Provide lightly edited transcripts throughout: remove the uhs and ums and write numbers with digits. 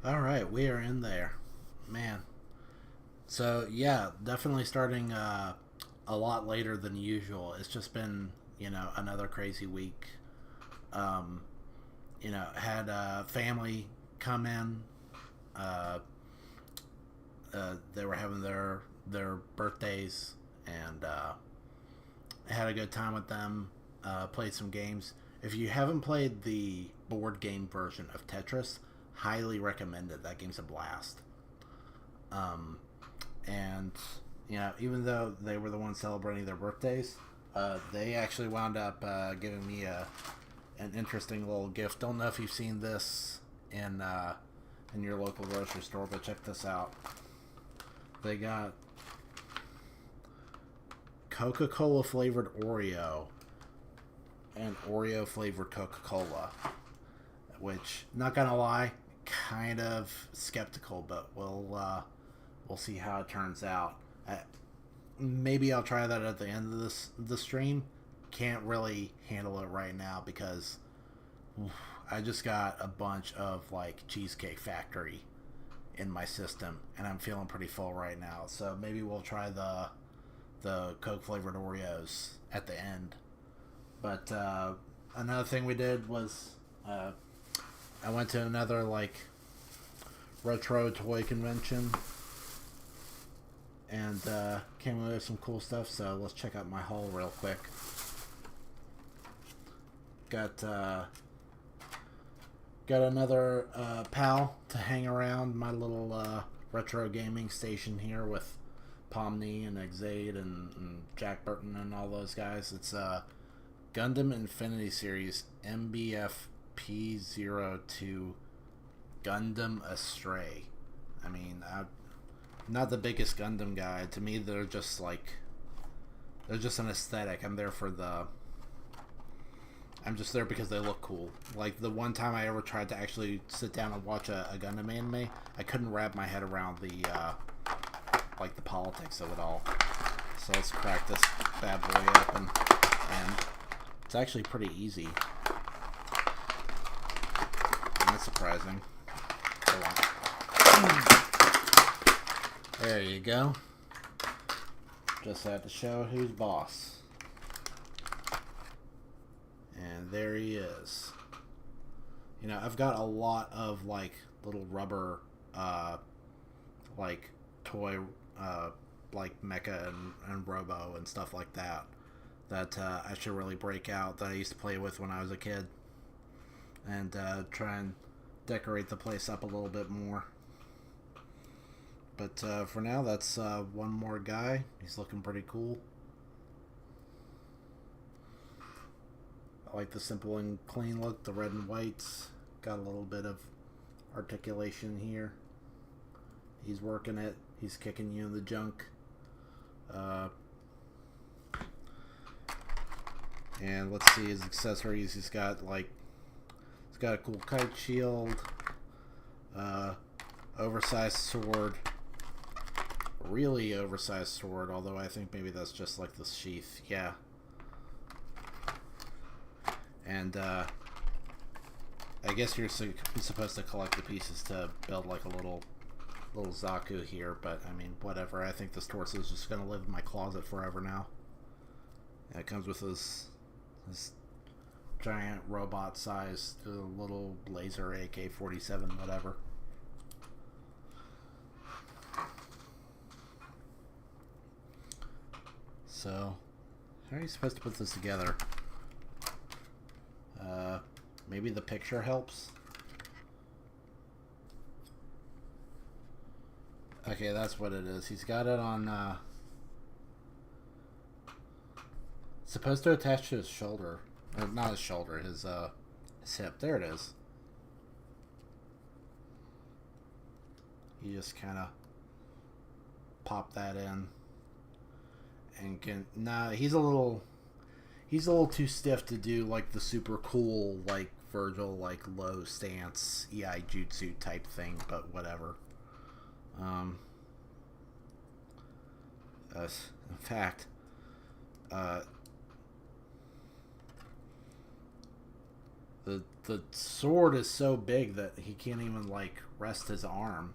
All right, we are in there, man. So yeah, definitely starting a lot later than usual. It's just been another crazy week. Um, had family come in. Uh, they were having their birthdays and had a good time with them. Played some games. If you haven't played the board game version of Tetris, highly recommended. That game's a blast. Um, and even though they were the ones celebrating their birthdays, they actually wound up giving me an interesting little gift. Don't know if you've seen this in your local grocery store, but check this out. They got Coca-Cola flavored Oreo and Oreo flavored Coca-Cola, which, not gonna lie, kind of skeptical, but we'll see how it turns out. Maybe I'll try that at the end of the stream. Can't really handle it right now because I just got a bunch of like Cheesecake Factory in my system, and I'm feeling pretty full right now. So maybe we'll try the Coke flavored Oreos at the end. But another thing we did was I went to another like retro toy convention and came away with some cool stuff. So let's check out my haul real quick. Got another pal to hang around my little retro gaming station here with Pomni and Exade and Jack Burton and all those guys. It's Gundam Infinity Series MBF P02 Gundam Astray. I mean, I'm not the biggest Gundam guy. To me, they're just an aesthetic. I'm just there because they look cool. Like the one time I ever tried to actually sit down and watch a Gundam anime, I couldn't wrap my head around the politics of it all. So let's crack this bad boy open, and it's actually pretty easy. And that's surprising. Hold on. There you go. Just had to show who's boss. And there he is. I've got a lot of like little rubber like toy like mecha and robo and stuff like that I should really break out, that I used to play with when I was a kid, and try and decorate the place up a little bit more. But for now, that's one more guy. He's looking pretty cool. I like the simple and clean look, the red and whites. Got a little bit of articulation here. He's working it. He's kicking you in the junk. And let's see his accessories. He's got a cool kite shield, oversized sword, really oversized sword. Although I think maybe that's just like the sheath. Yeah. And I guess you're supposed to collect the pieces to build like a little Zaku here, but I mean, whatever. I think this torso is just gonna live in my closet forever now. And it comes with this giant robot-sized little laser AK-47, whatever. So, how are you supposed to put this together? Maybe the picture helps. Okay, that's what it is. He's got it on, supposed to attach to his shoulder. Not his shoulder, his hip. There it is. You just kind of pop that in. And he's a little too stiff to do like the super cool like Virgil like low stance EI jutsu type thing, but whatever. In fact, the the sword is so big that he can't even like rest his arm.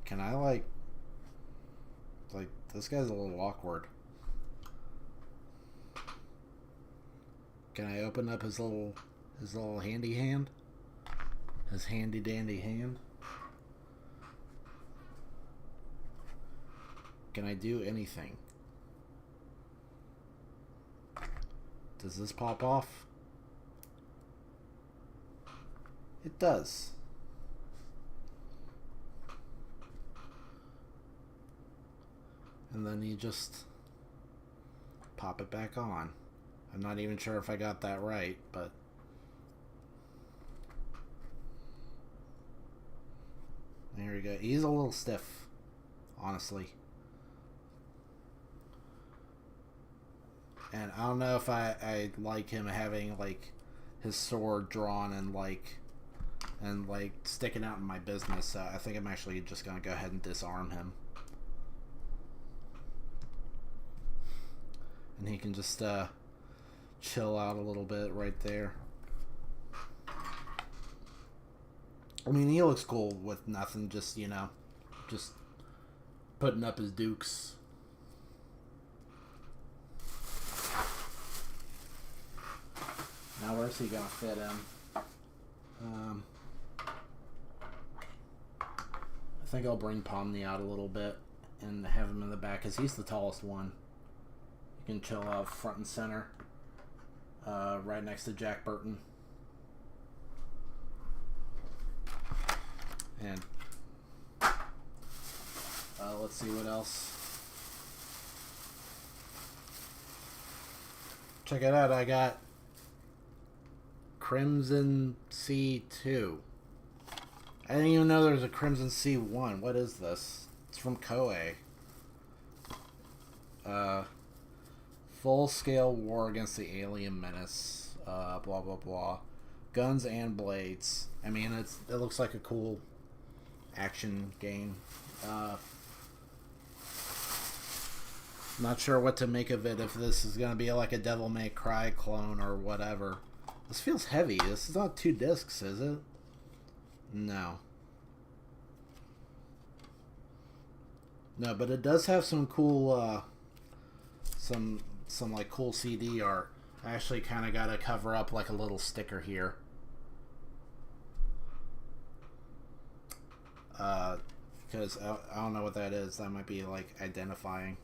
Can I like this guy's a little awkward. Can I open up his little handy hand? His handy dandy hand? Can I do anything? Does this pop off? It does. And then you just pop it back on. I'm not even sure if I got that right, but there we go. He's a little stiff, honestly. And I don't know if I like him having like his sword drawn and like sticking out in my business. So I think I'm actually just gonna go ahead and disarm him. And he can just chill out a little bit right there. I mean, he looks cool with nothing, just, you know, just putting up his dukes. Now where's he gonna fit in? I think I'll bring Pomni out a little bit and have him in the back, because he's the tallest one. Can chill out front and center, right next to Jack Burton. And let's see what else. Check it out, I got Crimson C2. I didn't even know there was a Crimson C1. What is this? It's from Koei. Full-scale war against the alien menace. Blah, blah, blah. Guns and blades. I mean, it looks like a cool action game. Not sure what to make of it, if this is going to be like a Devil May Cry clone or whatever. This feels heavy. This is not 2 discs, is it? No. No, but it does have some cool, some like cool CD art. I actually kind of got to cover up like a little sticker here. Because I don't know what that is. That might be like identifying.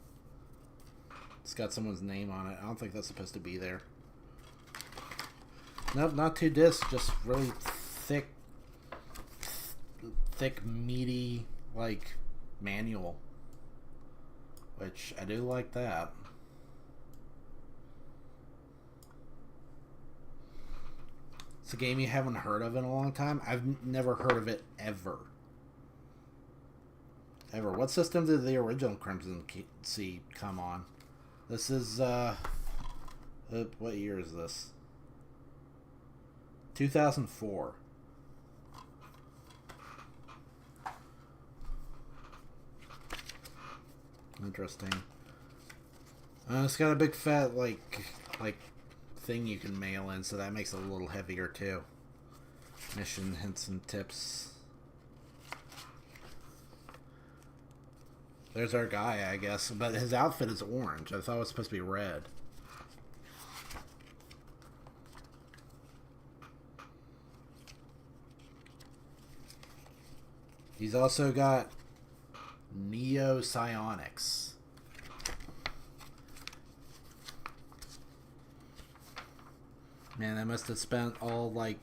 It's got someone's name on it. I don't think that's supposed to be there. Nope, not 2 discs, just really thick, meaty, like, manual. Which, I do like that. It's a game you haven't heard of in a long time. I've never heard of it, ever. Ever. What system did the original Crimson Sea come on? This is, what year is this? 2004. Interesting. It's got a big fat, like thing you can mail in, so that makes it a little heavier too. Mission hints and tips. There's our guy, I guess, but his outfit is orange. I thought it was supposed to be red. He's also got Neo Psionics. Man, I must have spent all, like,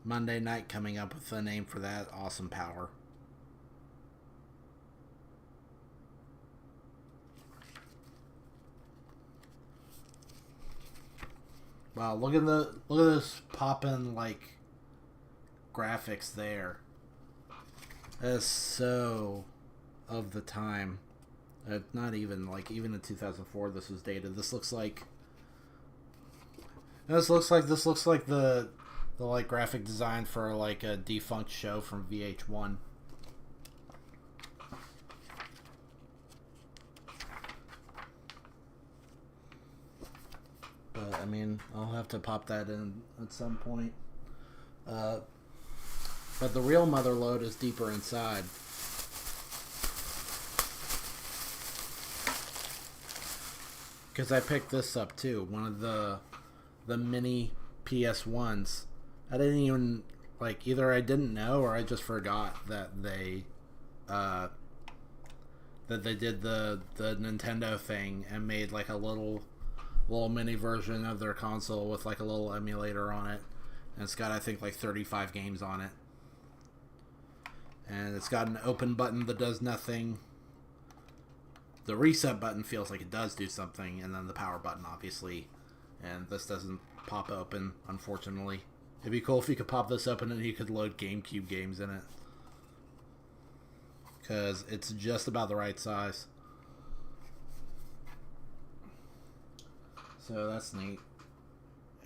Monday night coming up with a name for that awesome power. Wow, look at this poppin', like, graphics there. That's so of the time. Not even, like, even in 2004 this was dated. This looks like the like graphic design for like a defunct show from VH1. I'll have to pop that in at some point. But the real mother lode is deeper inside. Because I picked this up too. One of the mini PS1s. I didn't even, like, either I didn't know or I just forgot that they did the Nintendo thing and made like a little mini version of their console with like a little emulator on it. And it's got, I think, like 35 games on it. And it's got an open button that does nothing. The reset button feels like it does do something, and then the power button, obviously. And this doesn't pop open, unfortunately. It'd be cool if you could pop this open and you could load GameCube games in it. Because it's just about the right size. So that's neat.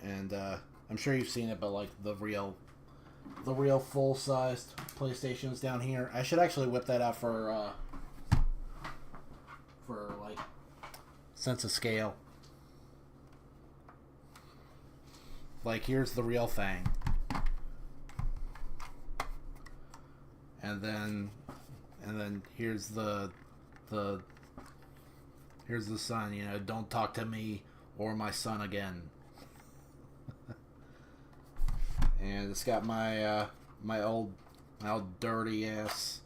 And I'm sure you've seen it, but like the real full-sized PlayStation's down here. I should actually whip that out for like sense of scale. Like, here's the real thing, and then here's the son. You know, don't talk to me or my son again. And it's got my my old dirty ass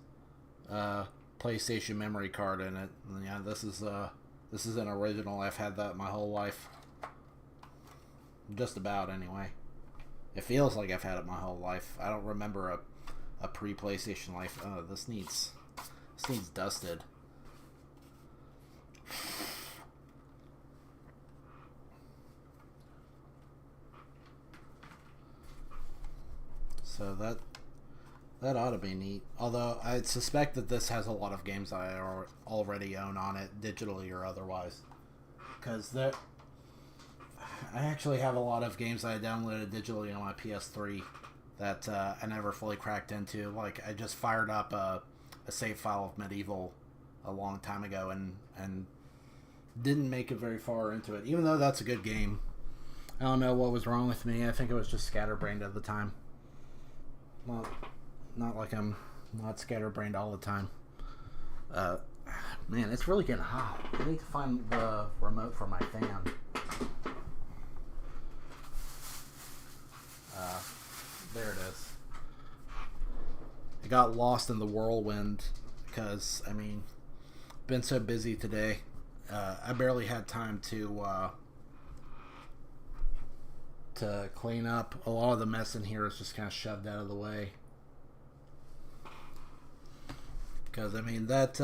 PlayStation memory card in it. And yeah, this is an original. I've had that my whole life. Just about, anyway. It feels like I've had it my whole life. I don't remember a pre-PlayStation life. Oh, this needs dusted. So that ought to be neat. Although I suspect that this has a lot of games I already own on it, digitally or otherwise. Because I actually have a lot of games I downloaded digitally on my PS3 that I never fully cracked into. Like, I just fired up a save file of Medieval a long time ago and didn't make it very far into it, even though that's a good game. I don't know what was wrong with me. I think it was just scatterbrained at the time. Well, not like I'm not scatterbrained all the time. Man, it's really getting hot. I need to find the remote for my fan. There it is. I got lost in the whirlwind because, I mean, been so busy today. I barely had time to clean up. A lot of the mess in here is just kind of shoved out of the way. Because, I mean, that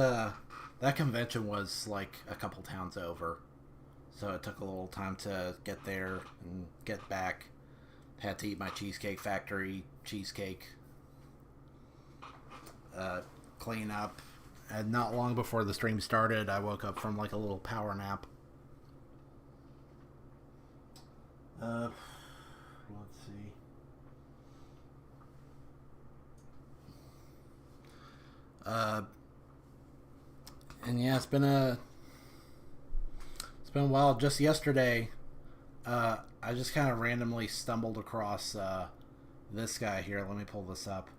convention was like a couple towns over. So it took a little time to get there and get back. Had to eat my Cheesecake Factory cheesecake. Clean up. And not long before the stream started, I woke up from like a little power nap. Let's see. And yeah, it's been a while. Just yesterday, I just kind of randomly stumbled across this guy here. Let me pull this up.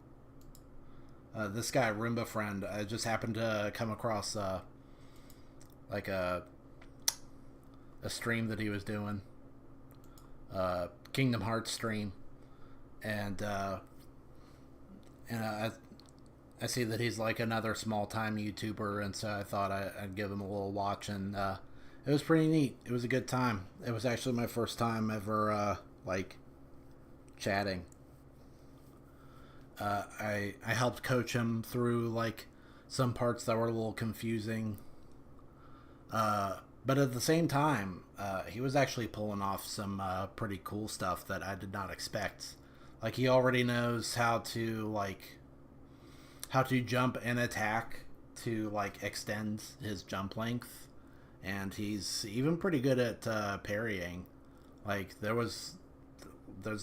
This guy, Roomba Friend, I just happened to come across like a stream that he was doing, Kingdom Hearts stream, and I see that he's like another small time YouTuber, and so I thought I'd give him a little watch, and it was pretty neat. It was a good time. It was actually my first time ever like chatting. I helped coach him through like some parts that were a little confusing. But at the same time, he was actually pulling off some pretty cool stuff that I did not expect. Like, he already knows how to jump and attack to like extend his jump length, and he's even pretty good at parrying. Like, there's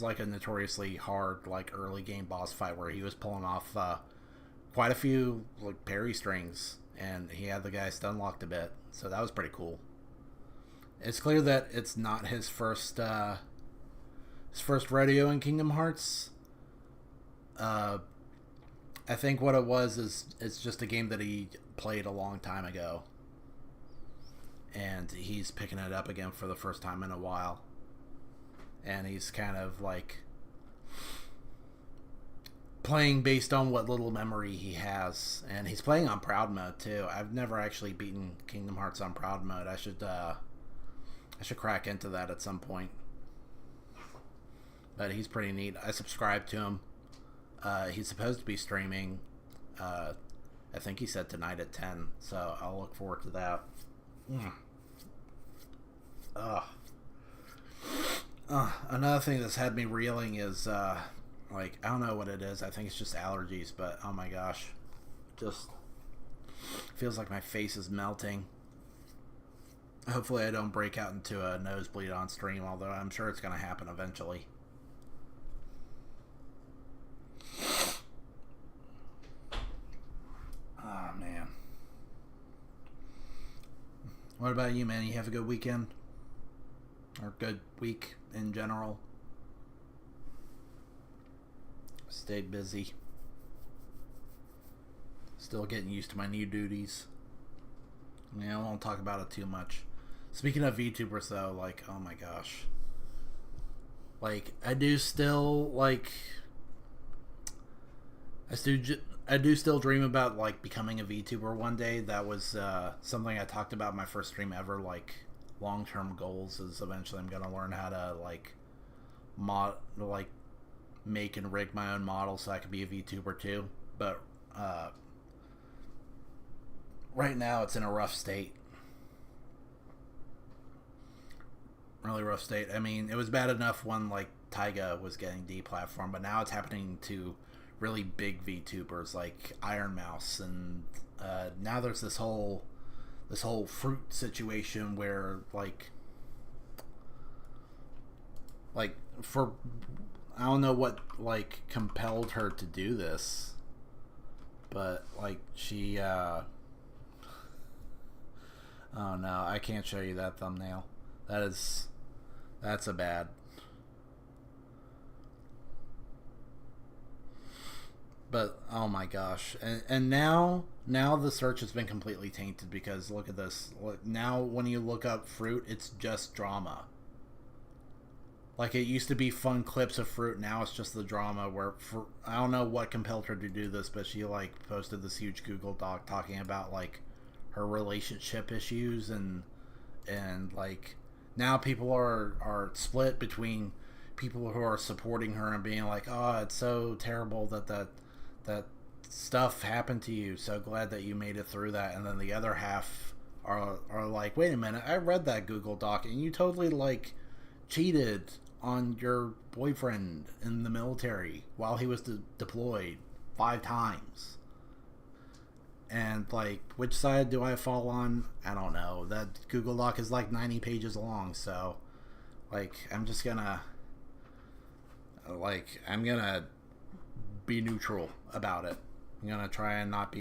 like a notoriously hard like early game boss fight where he was pulling off quite a few like parry strings, and he had the guy stun locked a bit, so that was pretty cool. It's clear that it's not his first rodeo in Kingdom Hearts. Uh, I think what it was is it's just a game that he played a long time ago, and he's picking it up again for the first time in a while. And he's kind of like playing based on what little memory he has, and he's playing on proud mode too. I've never actually beaten Kingdom Hearts on proud mode. I should crack into that at some point. But he's pretty neat. I subscribe to him. He's supposed to be streaming. I think he said tonight at 10, so I'll look forward to that. Another thing that's had me reeling is like, I don't know what it is. I think it's just allergies, but oh my gosh, just feels like my face is melting. Hopefully I don't break out into a nosebleed on stream, although I'm sure it's going to happen eventually. Oh man. What about you, man? You have a good weekend? Or good week in general? Stayed busy. Still getting used to my new duties. Yeah, I won't talk about it too much. Speaking of VTubers though, like, oh my gosh. Like, I do still dream about like becoming a VTuber one day. That was something I talked about in my first stream ever. Like, long-term goals is eventually I'm gonna learn how to make and rig my own model so I could be a VTuber too. But right now it's in a rough state. Really rough state. I mean, it was bad enough when like Taiga was getting deplatformed, but now it's happening to really big VTubers like Iron Mouse, and now there's this whole fruit situation where like for I don't know what like compelled her to do this, but like she oh no, I can't show you that thumbnail. That's a bad. But oh my gosh, and now the search has been completely tainted because look at this. Now when you look up fruit, it's just drama. Like, it used to be fun clips of fruit, now it's just the drama where I don't know what compelled her to do this, but she like posted this huge Google Doc talking about like her relationship issues, and like now people are split between people who are supporting her and being like, oh, it's so terrible that stuff happened to you, so glad that you made it through that, and then the other half are like, wait a minute, I read that Google Doc and you totally like cheated on your boyfriend in the military while he was deployed 5 times. And like, which side do I fall on? I don't know. That Google Doc is like 90 pages long, so like I'm gonna be neutral about it. I'm gonna try and not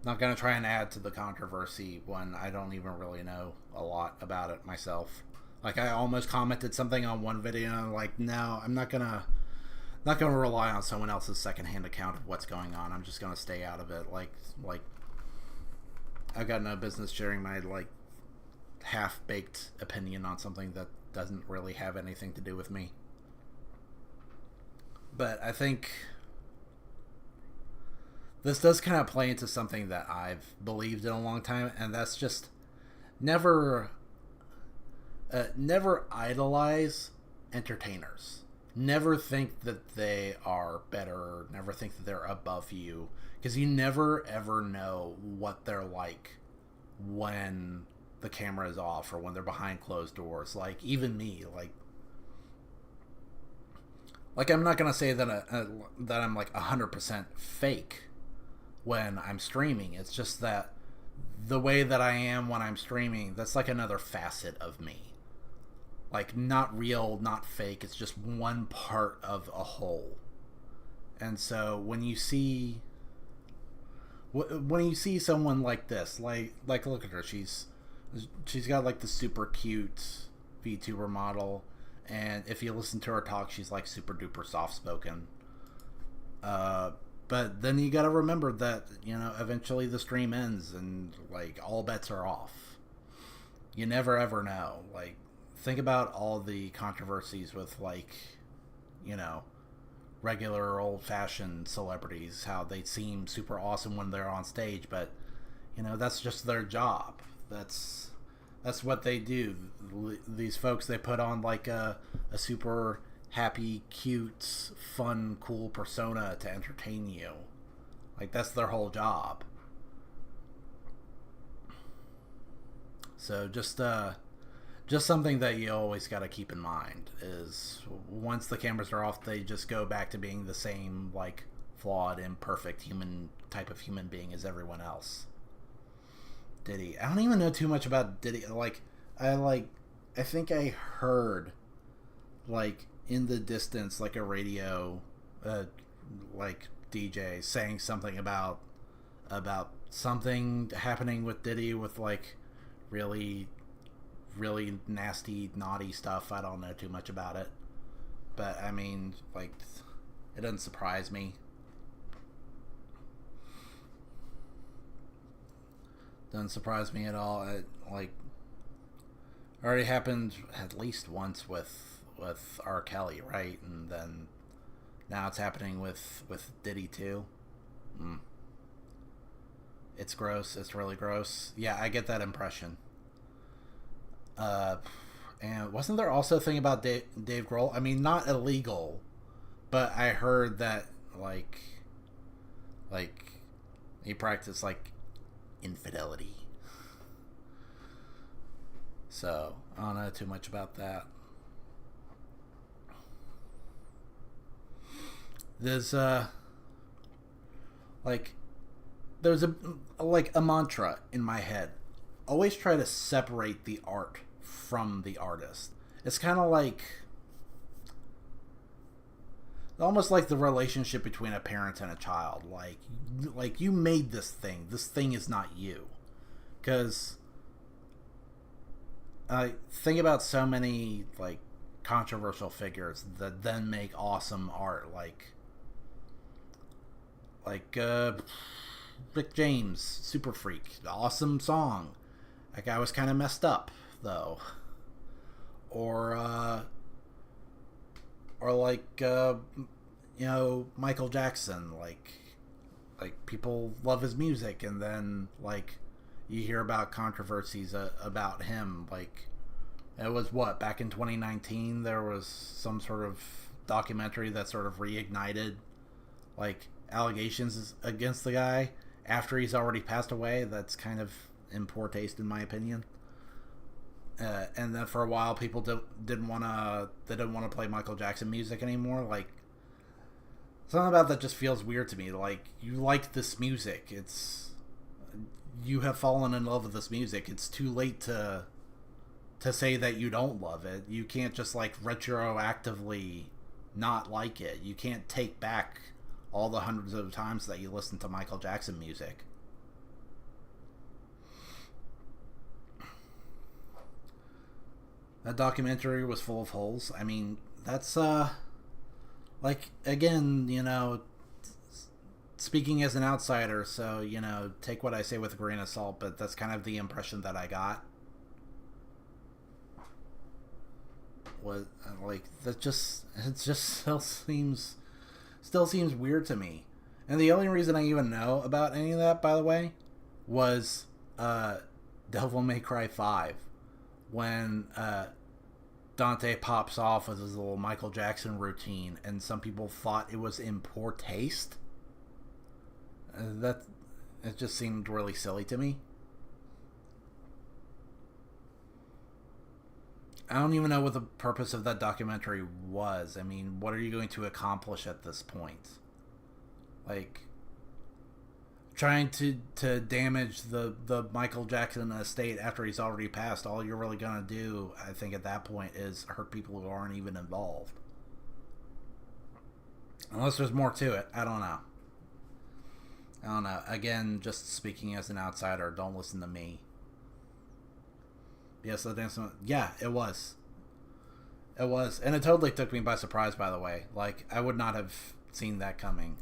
gonna try and add to the controversy when I don't even really know a lot about it myself. Like, I almost commented something on one video and I'm like, no, I'm not gonna rely on someone else's secondhand account of what's going on. I'm just gonna stay out of it. Like I've got no business sharing my like half-baked opinion on something that doesn't really have anything to do with me. But I think this does kind of play into something that I've believed in a long time, and that's just never idolize entertainers. Never think that they are better. Never think that they're above you, because you never ever know what they're like when the camera is off or when they're behind closed doors. Like, even me, like I'm not gonna say that that I'm like 100% fake when I'm streaming. It's just that the way that I am when I'm streaming, that's like another facet of me. Like, not real, not fake. It's just one part of a whole. And so when you see someone like this, like look at her, she's She's got like the super cute VTuber model, and if you listen to her talk, she's like super duper soft spoken. But then you got to remember that eventually the stream ends and like all bets are off. You never ever know. Like, think about all the controversies with like you know regular old fashioned celebrities, how they seem super awesome when they're on stage, but that's just their job. That's what they do. These folks, they put on like a super happy, cute, fun, cool persona to entertain you. Like, that's their whole job. So just something that you always got to keep in mind is once the cameras are off, they just go back to being the same like flawed, imperfect human type of human being as everyone else. Diddy. I don't even know too much about Diddy. I think I heard like in the distance like a radio like DJ saying something about something happening with Diddy with like really really nasty naughty stuff. I don't know too much about it, but I mean, like, it doesn't surprise me. Doesn't surprise me at all. It already happened at least once with R. Kelly, right? And then now it's happening with Diddy too. It's gross. It's really gross. Yeah, I get that impression. And wasn't there also a thing about Dave Grohl? I mean, not illegal, but I heard that like he practiced like infidelity. So I don't know too much about that. There's there's a mantra in my head. Always try to separate the art from the artist. It's kind of like almost like the relationship between a parent and a child. Like you made this thing. This thing is not you. Because I think about so many like controversial figures that then make awesome art, like Rick James, Super Freak, awesome song. That guy was kind of messed up though. Or like Michael Jackson, like people love his music, and then like you hear about controversies about him. Like, it was back in 2019 there was some sort of documentary that sort of reignited like allegations against the guy after he's already passed away. That's kind of in poor taste, in my opinion. And then for a while, people didn't want to play Michael Jackson music anymore. Like, something about that just feels weird to me. Like, you like this music. You have fallen in love with this music. It's too late to say that you don't love it. You can't just like retroactively not like it. You can't take back all the hundreds of times that you listen to Michael Jackson music. That documentary was full of holes. I mean, that's like, again, speaking as an outsider, so take what I say with a grain of salt, but that's kind of the impression that I got. Was like, it just still seems weird to me. And the only reason I even know about any of that, by the way, was Devil May Cry 5, when Dante pops off with his little Michael Jackson routine, and some people thought it was in poor taste. It just seemed really silly to me. I don't even know what the purpose of that documentary was. I mean, what are you going to accomplish at this point? Like, trying to damage the Michael Jackson estate after he's already passed, all you're really going to do, I think, at that point is hurt people who aren't even involved. Unless there's more to it. I don't know. Again, just speaking as an outsider, don't listen to me. Yes, the dance. Yeah, it was. It was, and it totally took me by surprise. By the way, like I would not have seen that coming.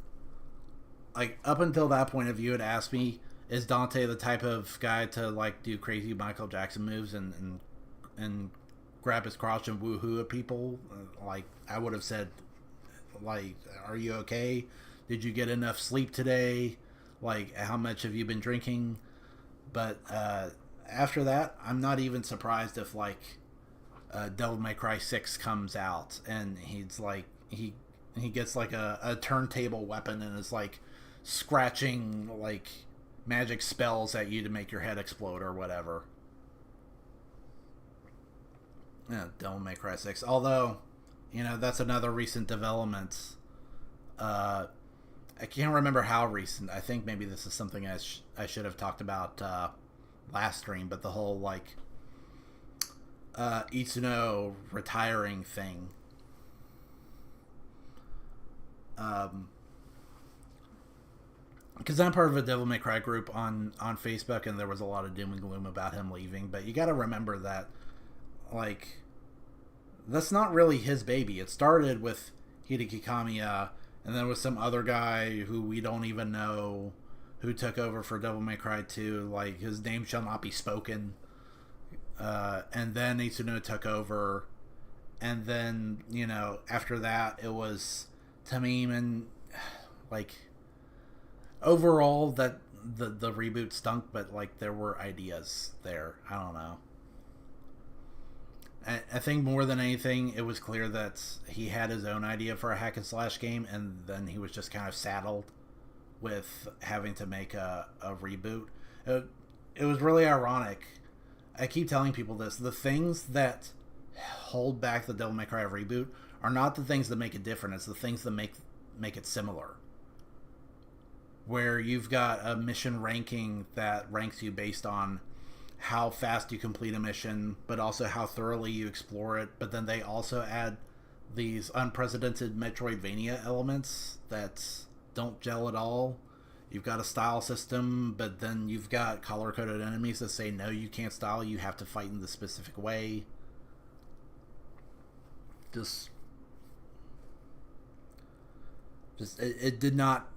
Like up until that point, if you had asked me, is Dante the type of guy to like do crazy Michael Jackson moves and grab his crotch and woohoo at people? Like I would have said, like, are you okay? Did you get enough sleep today? Like, how much have you been drinking? But after that, I'm not even surprised if like Devil May Cry 6 comes out and he's like he gets like a turntable weapon and is like scratching like magic spells at you to make your head explode or whatever. Yeah, Devil May Cry 6. Although, you know, that's another recent development. I can't remember how recent. I think maybe this is something I should have talked about last stream, but the whole like Itsuno retiring thing. Because I'm part of a Devil May Cry group on Facebook, and there was a lot of doom and gloom about him leaving. But you got to remember that, like, that's not really his baby. It started with Hideki Kamiya, and then with some other guy who we don't even know who took over for Devil May Cry 2. Like, his name shall not be spoken. And then Itsuno took over. And then, you know, after that, it was Tamim, and, like, overall, that the reboot stunk, but, like, there were ideas there. I don't know. I think more than anything, it was clear that he had his own idea for a hack and slash game, and then he was just kind of saddled with having to make a reboot. It was really ironic. I keep telling people this. The things that hold back the Devil May Cry reboot are not the things that make it different. It's the things that make it similar. Where you've got a mission ranking that ranks you based on how fast you complete a mission, but also how thoroughly you explore it. But then they also add these unprecedented Metroidvania elements that don't gel at all. You've got a style system, but then you've got color-coded enemies that say, no, you can't style, you have to fight in the specific way. Just it did not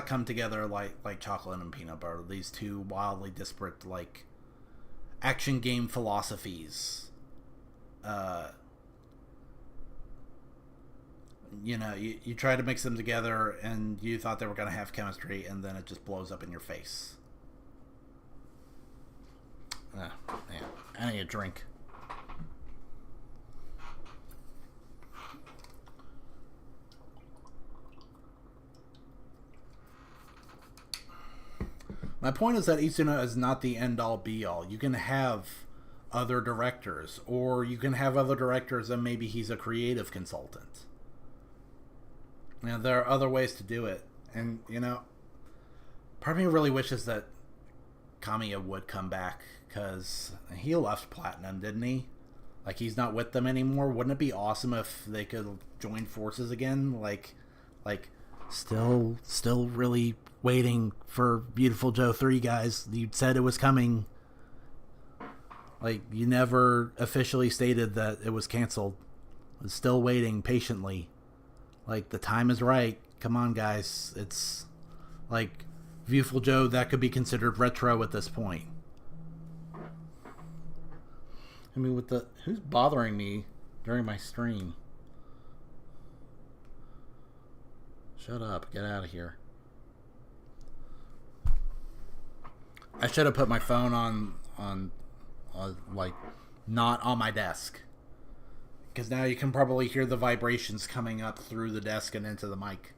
come together like chocolate and peanut butter. These two wildly disparate, like, action game philosophies. You know, you try to mix them together and you thought they were going to have chemistry, and then it just blows up in your face. Man, I need a drink. My point is that Itsuno is not the end-all, be-all. You can have other directors, or you can have other directors and maybe he's a creative consultant. You know, there are other ways to do it. And, you know, part of me really wishes that Kamiya would come back, because he left Platinum, didn't he? Like, he's not with them anymore. Wouldn't it be awesome if they could join forces again? Like, still really waiting for Beautiful Joe 3, guys. You said it was coming. Like, you never officially stated that it was canceled. I was still waiting patiently. Like, the time is right. Come on, guys. It's like Beautiful Joe, that could be considered retro at this point. I mean, who's bothering me during my stream? Shut up. Get out of here. I should have put my phone on like, not on my desk. Because now you can probably hear the vibrations coming up through the desk and into the mic.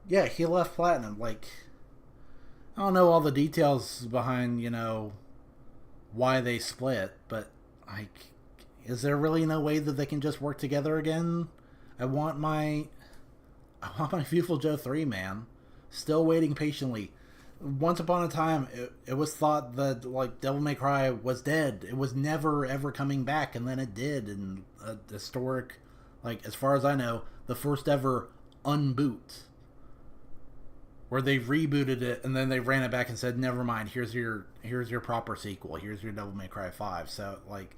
Yeah, he left Platinum. Like, I don't know all the details behind, you know, why they split, but, like, is there really no way that they can just work together again? I want my Beautiful Joe 3, man. Still waiting patiently. Once upon a time, it was thought that, like, Devil May Cry was dead. It was never, ever coming back, and then it did. And a historic, like, as far as I know, the first ever unboot. where they rebooted it and then they ran it back and said, "Never mind. Here's your proper sequel. Here's your Devil May Cry 5." So like,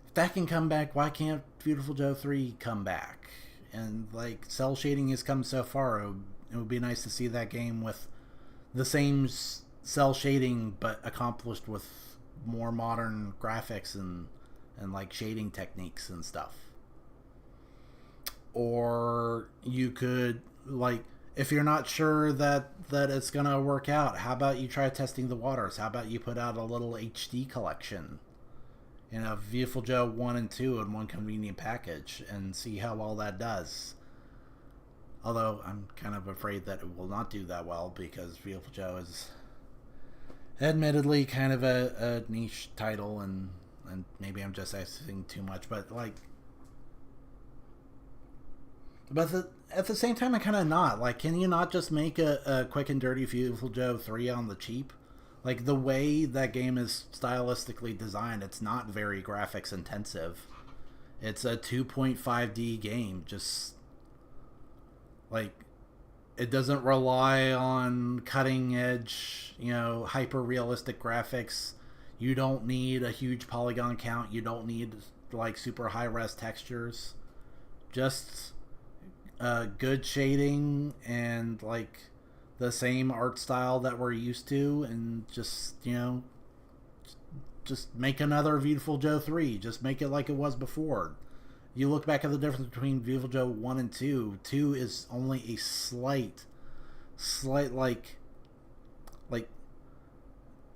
if that can come back, why can't Beautiful Joe 3 come back? And like, cell shading has come so far. It would be nice to see that game with the same cell shading but accomplished with more modern graphics and like shading techniques and stuff. Or you could, like, if you're not sure that it's gonna work out, how about you try testing the waters? How about you put out a little HD collection, you know, Beautiful Joe 1 and 2 in one convenient package, and see how well that does. Although I'm kind of afraid that it will not do that well, because Beautiful Joe is admittedly kind of a niche title, and maybe I'm just asking too much, but like, but at the same time, I kind of not. Like, can you not just make a quick and dirty Beautiful Joe 3 on the cheap? Like, the way that game is stylistically designed, it's not very graphics intensive. It's a 2.5D game. Just, like, it doesn't rely on cutting edge, you know, hyper realistic graphics. You don't need a huge polygon count. You don't need, like, super high res textures. Just good shading and like the same art style that we're used to, and just, you know, just make another Beautiful Joe 3. Just make it like it was before. You look back at the difference between Beautiful Joe 1 and 2. 2 is only a slight like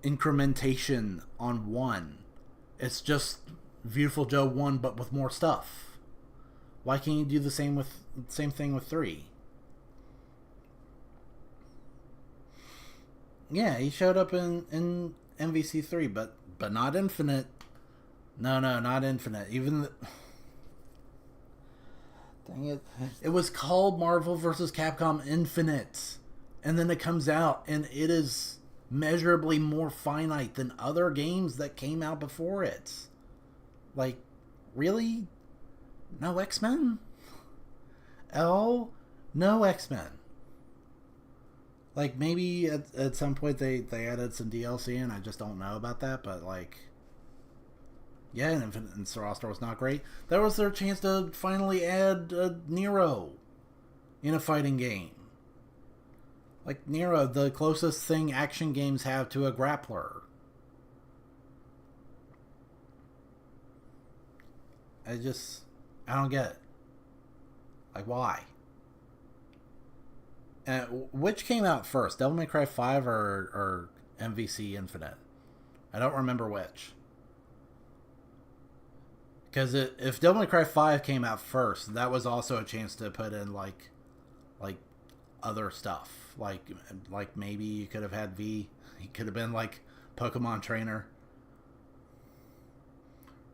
incrementation on 1. It's just Beautiful Joe 1 but with more stuff. Why can't you do the same thing with 3? Yeah, he showed up in MVC 3, but not Infinite. No, not Infinite. Even dang it, it was called Marvel vs. Capcom Infinite, and then it comes out and it is measurably more finite than other games that came out before it. Like, really? No X-Men? L? No X-Men. Like, maybe at some point they added some DLC and I just don't know about that, but like, yeah, Infinite and Roster was not great. That was their chance to finally add Nero in a fighting game. Like, Nero, the closest thing action games have to a grappler. I don't get it. Like, why? Which came out first, Devil May Cry 5 or MVC Infinite? I don't remember which. Because if Devil May Cry 5 came out first, that was also a chance to put in like other stuff. Like maybe you could have had V. He could have been like Pokemon Trainer.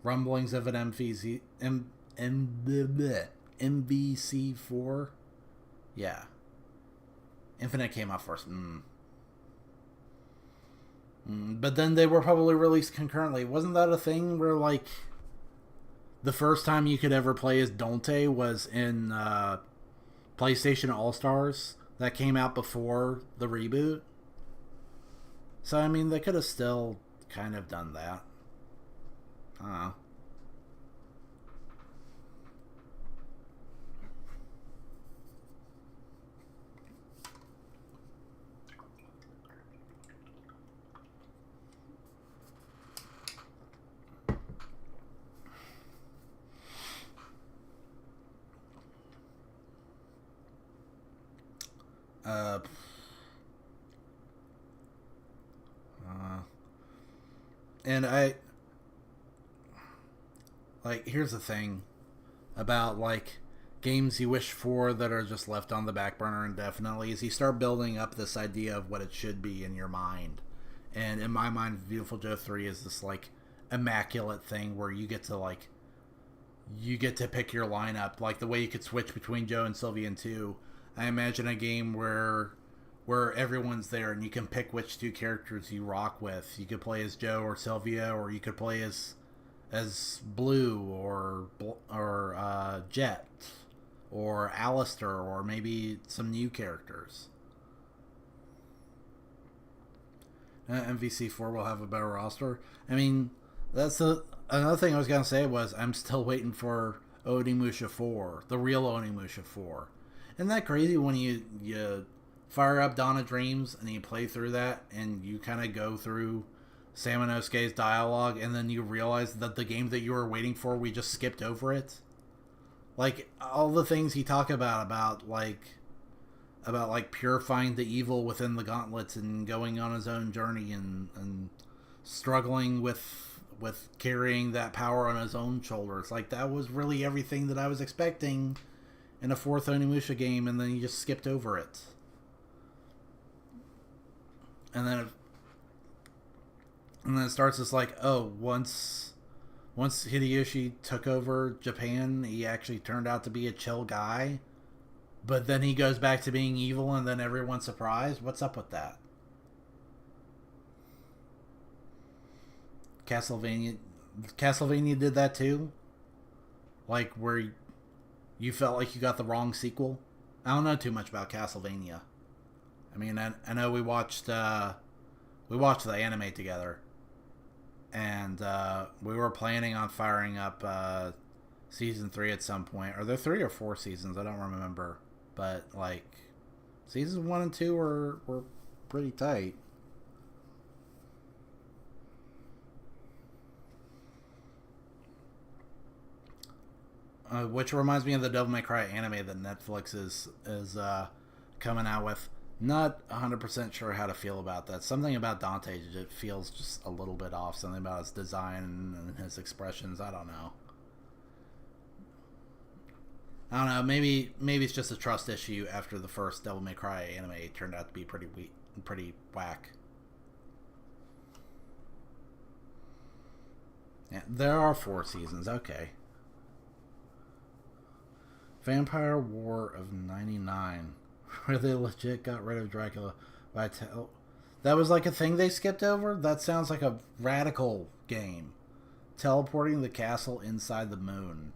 Rumblings of an MVC4. Yeah. Infinite came out first. But then they were probably released concurrently. Wasn't that a thing where, like, the first time you could ever play as Dante was in PlayStation All-Stars that came out before the reboot? So, I mean, they could have still kind of done that. I don't know. And here's the thing about, like, games you wish for that are just left on the back burner indefinitely, is you start building up this idea of what it should be in your mind. And in my mind, Beautiful Joe 3 is this, like, immaculate thing where you get to pick your lineup, like the way you could switch between Joe and Sylvia in 2. I imagine a game where everyone's there and you can pick which two characters you rock with. You could play as Joe or Sylvia, or you could play as Blue or Jet or Alistair, or maybe some new characters. MVC4 will have a better roster. I mean, that's another thing I was gonna say was I'm still waiting for Onimusha 4, the real Onimusha 4. Isn't that crazy when you fire up Dawn of Dreams and you play through that and you kind of go through Samanosuke's dialogue and then you realize that the game that you were waiting for, we just skipped over it? Like, all the things he talked about like purifying the evil within the gauntlets and going on his own journey and struggling with carrying that power on his own shoulders. Like, that was really everything that I was expecting in a fourth Onimusha game, and then he just skipped over it. And then it starts as like, oh, once Hideyoshi took over Japan, he actually turned out to be a chill guy. But then he goes back to being evil and then everyone's surprised? What's up with that? Castlevania did that too? Like, where you felt like you got the wrong sequel? I don't know too much about Castlevania. I mean, I know we watched the anime together. And we were planning on firing up season 3 at some point. Are there 3 or 4 seasons? I don't remember. But, like, seasons 1 and 2 were pretty tight. Which reminds me of the Devil May Cry anime that Netflix is coming out with. Not 100% sure how to feel about that. Something about Dante, it feels just a little bit off. Something about his design and his expressions. I don't know. Maybe it's just a trust issue after the first Devil May Cry anime turned out to be pretty weak, pretty whack. Yeah, there are 4 seasons. Okay. Vampire War of '99, where they legit got rid of Dracula. That was like a thing they skipped over? That sounds like a radical game. Teleporting the castle inside the moon.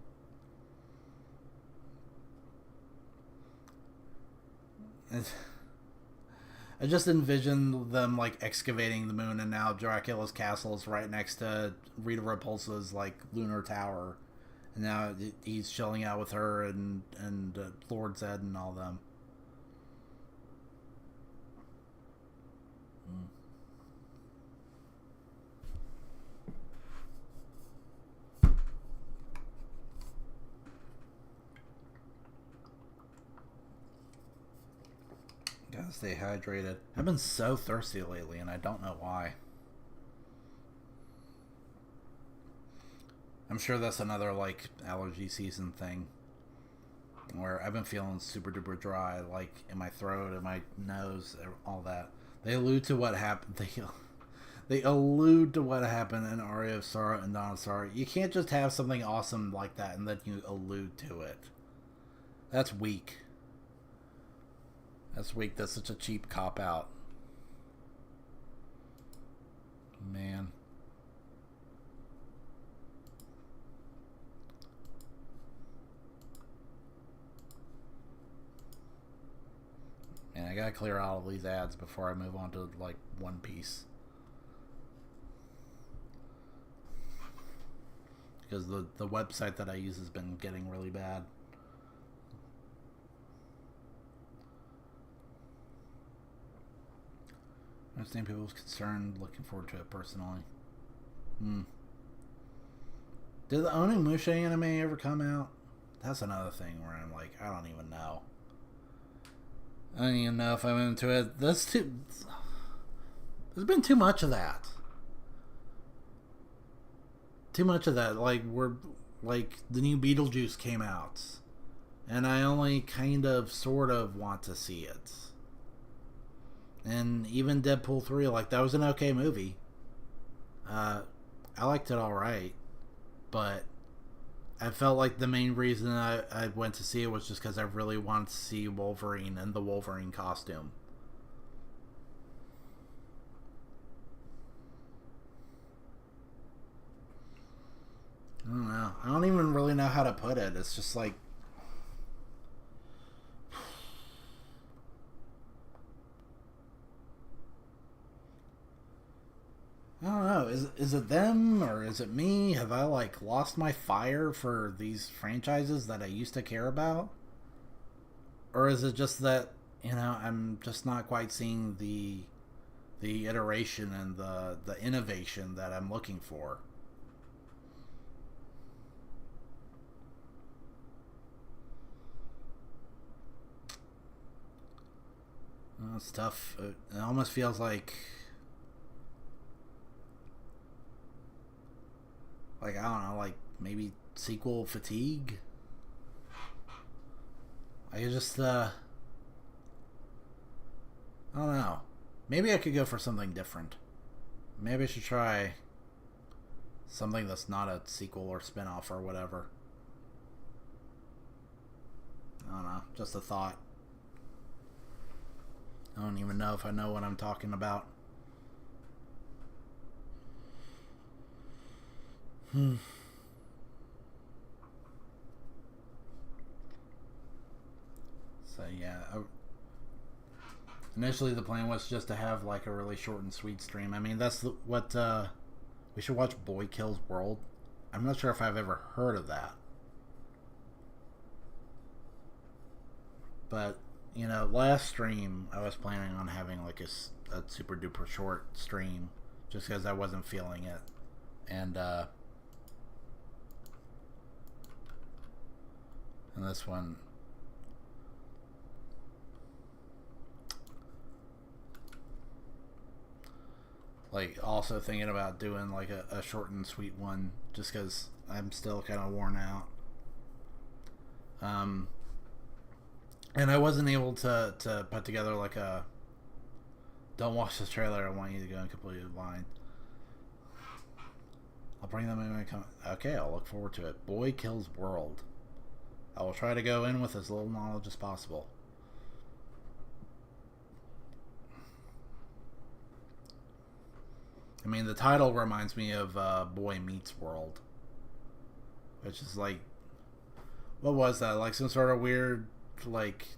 I just envisioned them like excavating the moon, and now Dracula's castle is right next to Rita Repulsa's like lunar tower, and now he's chilling out with her and Lord Zed and all them. Gotta stay hydrated. I've been so thirsty lately, and I don't know why. I'm sure that's another, like, allergy season thing. Where I've been feeling super duper dry, like, in my throat, in my nose, all that. They allude to what happened. They allude to what happened in Aria of Sorrow and Dawn of Sorrow. You can't just have something awesome like that and then you allude to it. That's weak. That's weak. That's such a cheap cop-out. Man. And I gotta clear out all these ads before I move on to, like, One Piece. Because the website that I use has been getting really bad. I understand people's concerned, looking forward to it personally. Did the Onimusha anime ever come out? That's another thing where I'm like, I don't even know. I don't even know if I'm into it. There's been too much of that. Too much of that. Like, the new Beetlejuice came out. And I only kind of, sort of want to see it. And even Deadpool 3, like, that was an okay movie. I liked it alright. But I felt like the main reason I went to see it was just because I really wanted to see Wolverine and the Wolverine costume. I don't know. I don't even really know how to put it. It's just like... is it them or is it me? Have I like lost my fire for these franchises that I used to care about? Or is it just that, I'm just not quite seeing the iteration and the innovation that I'm looking for? It's tough. It almost feels like I don't know, like maybe sequel fatigue. I just I don't know. Maybe I could go for something different. Maybe I should try something that's not a sequel or spin-off or whatever. I don't know, just a thought. I don't even know if I know what I'm talking about. So yeah, initially the plan was just to have like a really short and sweet stream. I mean, that's what we should watch. Boy Kills World. I'm not sure if I've ever heard of that, but last stream I was planning on having like a super duper short stream, just because I wasn't feeling it, and this one. Like, also thinking about doing like a short and sweet one, just because I'm still kind of worn out. And I wasn't able to put together like a don't watch this trailer, I want you to go in completely blind. I'll bring them in when I come. Okay, I'll look forward to it. Boy Kills World. I will try to go in with as little knowledge as possible. I mean, the title reminds me of Boy Meets World, which is like, what was that? Like some sort of weird, like,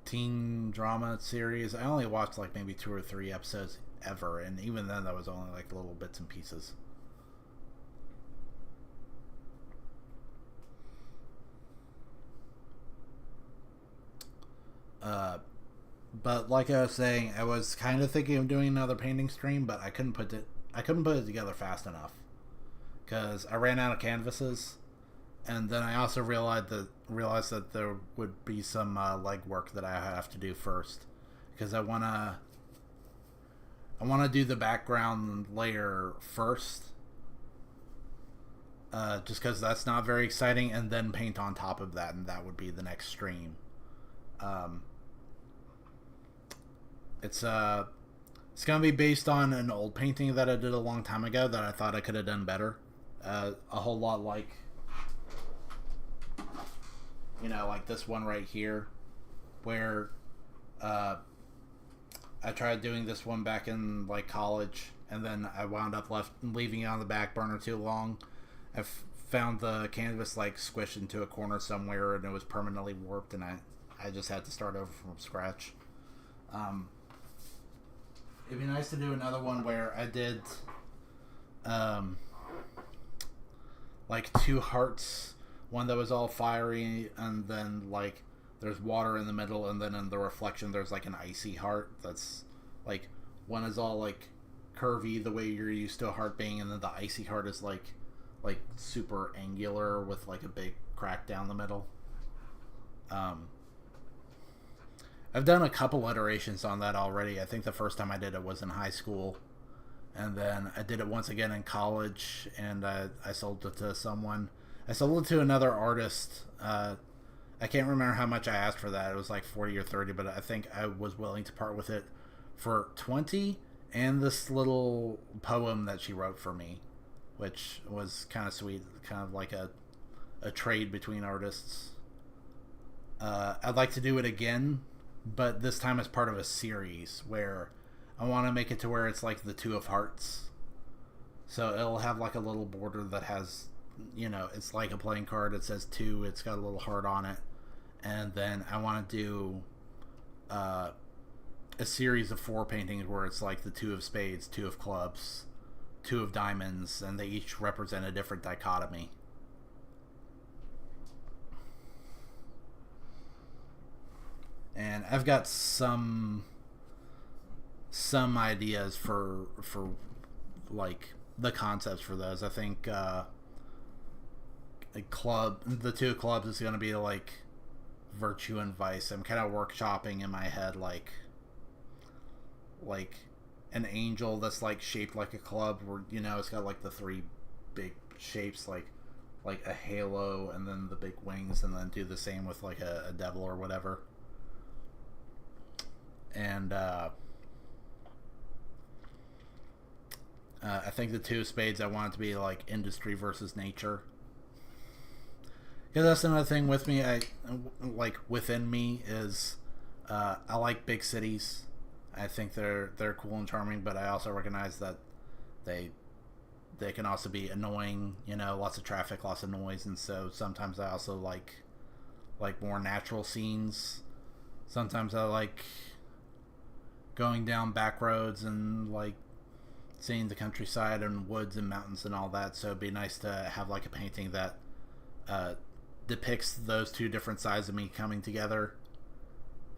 teen drama series. I only watched like maybe 2 or 3 episodes ever, and even then, that was only like little bits and pieces. But like I was saying, I was kind of thinking of doing another painting stream, but I couldn't put it together fast enough because I ran out of canvases, and then I also realized that there would be some legwork that I have to do first, because I wanna do the background layer first, just because that's not very exciting, and then paint on top of that, and that would be the next stream. It's gonna be based on an old painting that I did a long time ago that I thought I could have done better. A whole lot like, like this one right here, where I tried doing this one back in like college, and then I wound up leaving it on the back burner too long. I found the canvas like squished into a corner somewhere, and it was permanently warped, and I just had to start over from scratch. It'd be nice to do another one where I did like 2 hearts, one that was all fiery, and then like there's water in the middle, and then in the reflection there's like an icy heart that's like, one is all like curvy the way you're used to a heart being, and then the icy heart is like super angular with like a big crack down the middle. I've done a couple iterations on that already. I think the first time I did it was in high school, and then I did it once again in college, and I sold it to someone. I sold it to another artist. I can't remember how much I asked for that. It was like 40 or 30, but I think I was willing to part with it for 20, and this little poem that she wrote for me, which was kind of sweet, kind of like a trade between artists. I'd like to do it again, but this time as part of a series where I want to make it to where it's like the 2 of hearts. So it'll have like a little border that has, it's like a playing card. It says 2. It's got a little heart on it. And then I want to do a series of 4 paintings where it's like the 2 of spades, 2 of clubs, two of diamonds, and they each represent a different dichotomy. And I've got some ideas for like the concepts for those. I think a club, the two of clubs is going to be like virtue and vice. I'm kind of workshopping in my head like an angel that's like shaped like a club, where it's got like the three big shapes, like a halo, and then the big wings, and then do the same with like a devil or whatever. And I think the two of spades, I want it to be like industry versus nature. Because that's another thing with me. Within me is I like big cities. I think they're cool and charming, but I also recognize that they can also be annoying. Lots of traffic, lots of noise, and so sometimes I also like more natural scenes. Sometimes I like going down back roads and like seeing the countryside and woods and mountains and all that. So it'd be nice to have like a painting that depicts those two different sides of me coming together.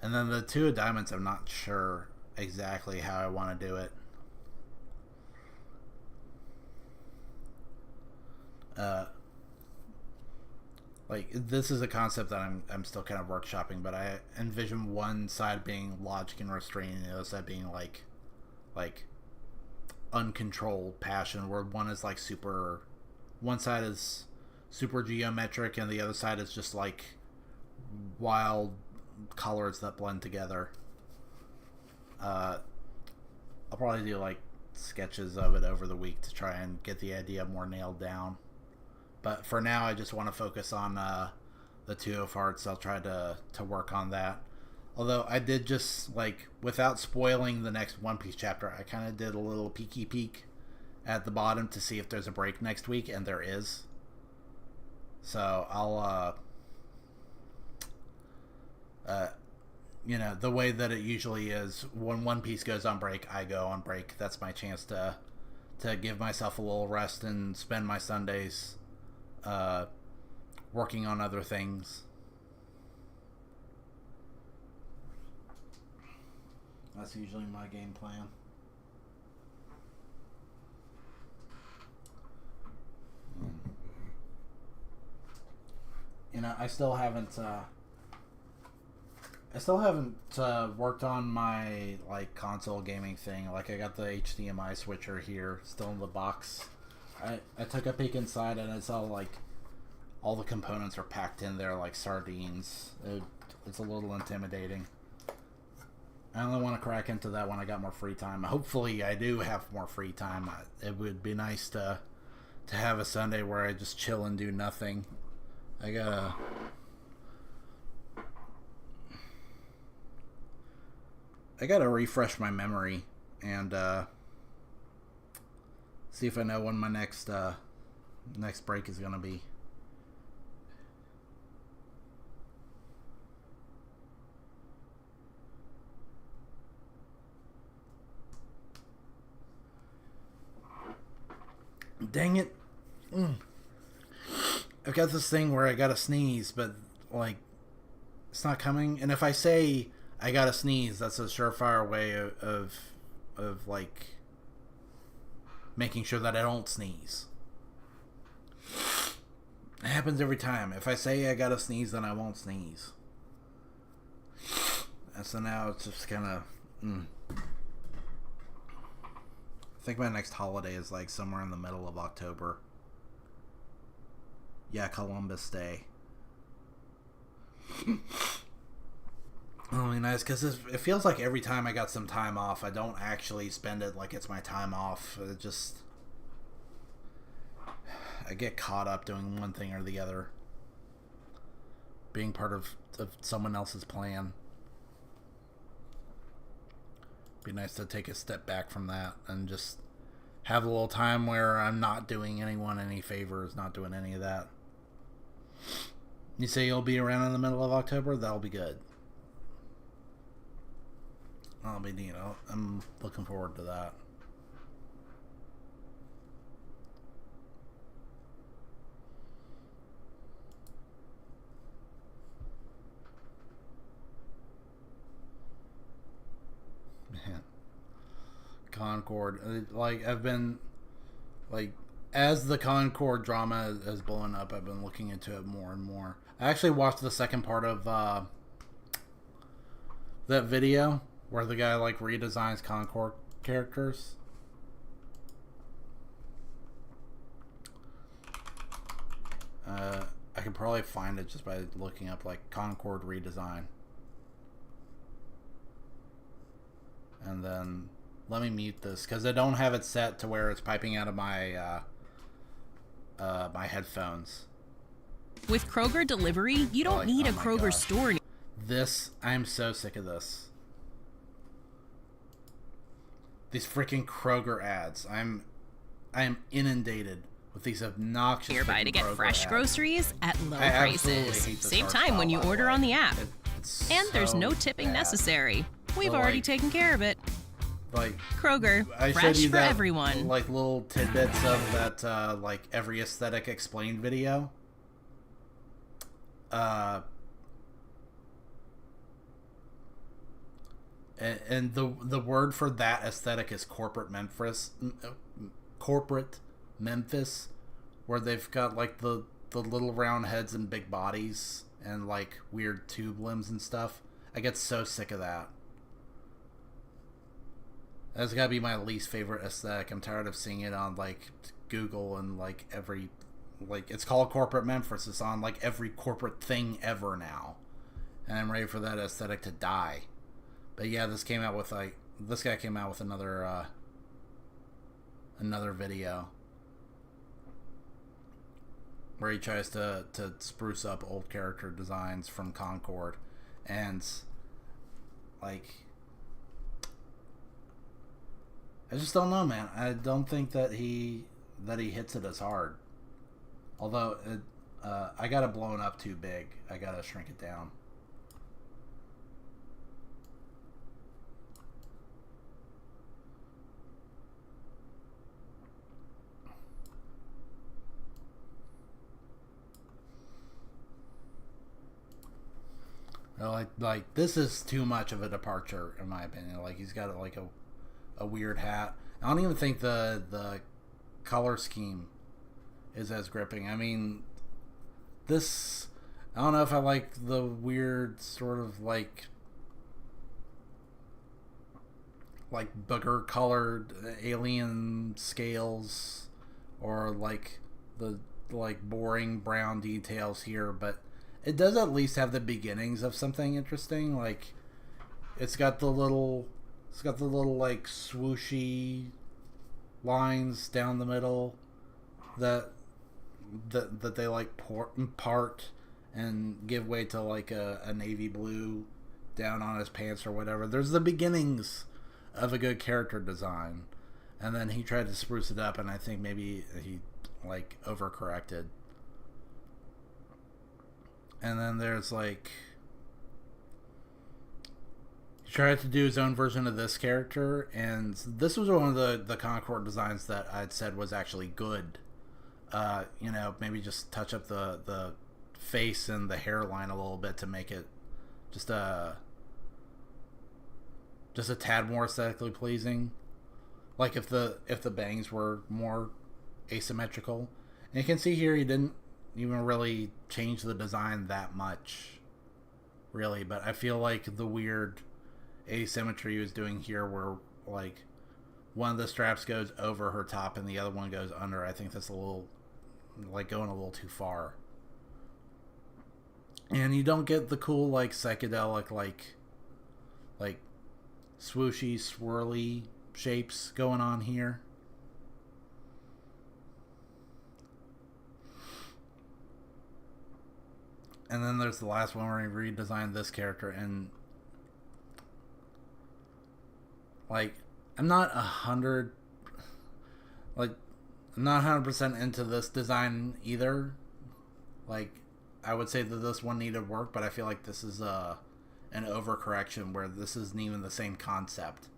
And then the two of diamonds, I'm not sure exactly how I want to do it. This is a concept that I'm still kind of workshopping, but I envision one side being logic and restraint, and the other side being like uncontrolled passion, where one is like one side is super geometric, and the other side is just like wild colors that blend together. I'll probably do like sketches of it over the week to try and get the idea more nailed down. But for now, I just want to focus on the Two of Hearts. I'll try to work on that. Although I did just, without spoiling the next One Piece chapter, I kind of did a little peeky peek at the bottom to see if there's a break next week, and there is. So I'll, the way that it usually is, when One Piece goes on break, I go on break. That's my chance to give myself a little rest and spend my Sundays working on other things. That's usually my game plan. I still haven't worked on my console gaming thing. I got the HDMI switcher here, still in the box. I took a peek inside, and it's all the components are packed in there like sardines. It's a little intimidating. I only want to crack into that when I got more free time. Hopefully I do have more free time. It would be nice to have a Sunday where I just chill and do nothing. I gotta refresh my memory and see if I know when my next break is gonna be. Dang it. I've got this thing where I gotta sneeze, but it's not coming. And if I say I gotta sneeze, that's a surefire way of making sure that I don't sneeze. It happens every time. If I say I gotta sneeze, then I won't sneeze. And so now it's just kind of... I think my next holiday is somewhere in the middle of October. Yeah, Columbus Day. It'll be nice because it feels like every time I got some time off, I don't actually spend it like it's my time off. I get caught up doing one thing or the other, being part of someone else's plan. Be nice to take a step back from that and just have a little time where I'm not doing anyone any favors, not doing any of that. You say you'll be around in the middle of October? That'll be good. I'll be, I'm looking forward to that. Concord. Like, I've been, like, as the Concord drama has blown up, I've been looking into it more and more. I actually watched the second part of that video where the guy, like, redesigns Concord characters. I could probably find it just by looking up, like, Concord redesign. And then let me mute this because I don't have it set to where it's piping out of my my headphones. With Kroger Delivery, you don't need a Kroger store. This, I'm so sick of this. These freaking Kroger ads. I am inundated with these obnoxious Nearby to get Kroger fresh ads. groceries at low prices. Save time when you order on the app. And there's no tipping necessary. We've already taken care of it. Like, Kroger, fresh for everyone. Like little tidbits of that, like every aesthetic explained video. And the word for that aesthetic is corporate Memphis. Corporate Memphis, where they've got like the little round heads and big bodies and like weird tube limbs and stuff. I get so sick of that. That's gotta be my least favorite aesthetic. I'm tired of seeing it on like Google and like every, like, it's called corporate Memphis. It's on like every corporate thing ever now, and I'm ready for that aesthetic to die. But yeah, this guy came out with another video where he tries to spruce up old character designs from Concord, and like, I just don't know, man. I don't think that he hits it as hard. Although I got it blown up too big. I gotta shrink it down. Like this is too much of a departure in my opinion. Like, he's got like a weird hat. I don't even think the color scheme is as gripping. I mean, this, I don't know if I like the weird sort of like booger colored alien scales, or like the like boring brown details here, but it does at least have the beginnings of something interesting. Like, it's got the little like swooshy lines down the middle that they like part and give way to like a navy blue down on his pants or whatever. There's the beginnings of a good character design, and then he tried to spruce it up, and I think maybe he like overcorrected. And then there's like, he tried to do his own version of this character, and this was one of the Concord designs that I'd said was actually good. You know, maybe just touch up the face and the hairline a little bit to make it just a tad more aesthetically pleasing. Like if the bangs were more asymmetrical. And you can see here he didn't even really change the design that much, really, but I feel like the weird asymmetry he was doing here, where like one of the straps goes over her top and the other one goes under, I think that's a little like going a little too far. And you don't get the cool like psychedelic like swooshy swirly shapes going on here. And then there's the last one where he redesigned this character, and like, I'm not 100% into this design either. Like, I would say that this one needed work, but I feel like this is an overcorrection where this isn't even the same concept.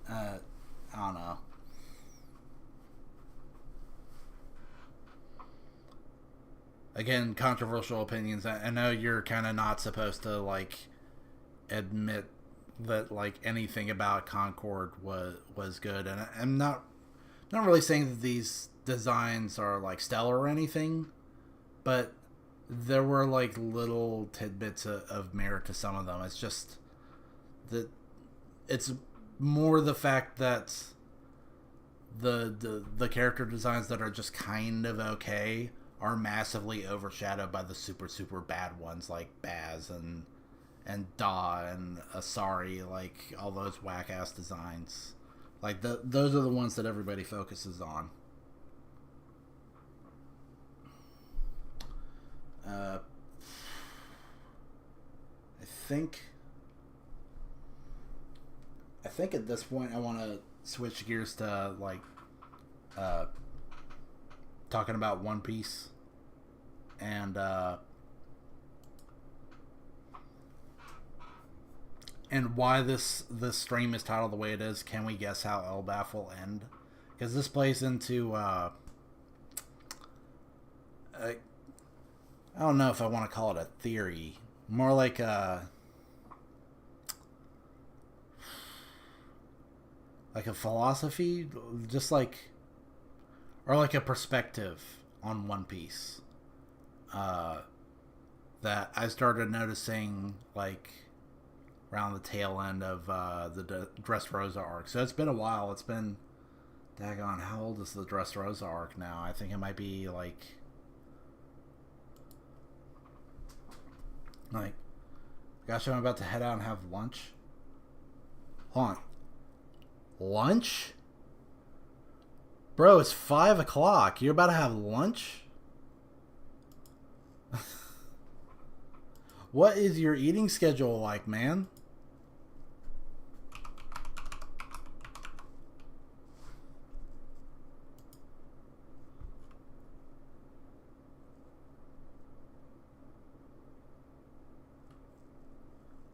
I don't know. again, controversial opinions. I know you're kind of not supposed to like admit that like anything about Concord was good, and I'm not really saying that these designs are like stellar or anything, but there were like little tidbits of merit to some of them. It's just that it's more the fact that the character designs that are just kind of okay are massively overshadowed by the super bad ones like Baz and Da and Asari, like all those whack ass designs. Like those are the ones that everybody focuses on. I think at this point I want to switch gears to like talking about One Piece and why this stream is titled the way it is. Can we guess how Elbaf will end? Because this plays into I don't know if I want to call it a theory, more like a philosophy, just like, or like a perspective on One Piece that I started noticing like around the tail end of the Dressrosa arc. So it's been a while. It's been, daggone, how old is the Dressrosa arc now? I think it might be like, gosh, I'm about to head out and have lunch. Hold on. Lunch? Bro, it's 5 o'clock. You're about to have lunch? What is your eating schedule like, man?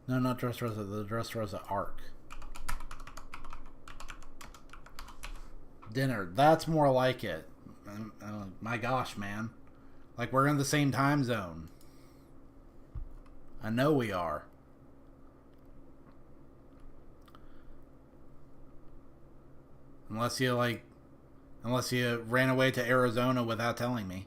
No, not Dressrosa. The Dressrosa arc. Dinner. That's more like it. My gosh, man. Like, we're in the same time zone. I know we are. Unless you ran away to Arizona without telling me.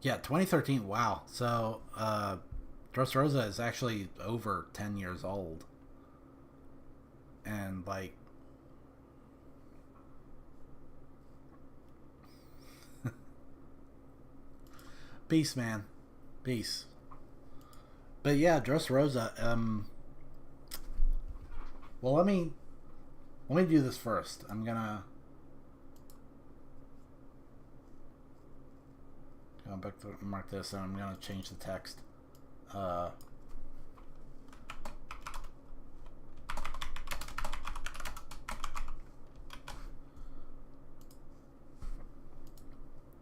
Yeah, 2013. Wow. So, Dressrosa is actually over 10 years old. And, like... Peace, man. Peace. But yeah, Dressrosa, well, let me do this first. I'm gonna go back to mark this, and I'm gonna change the text.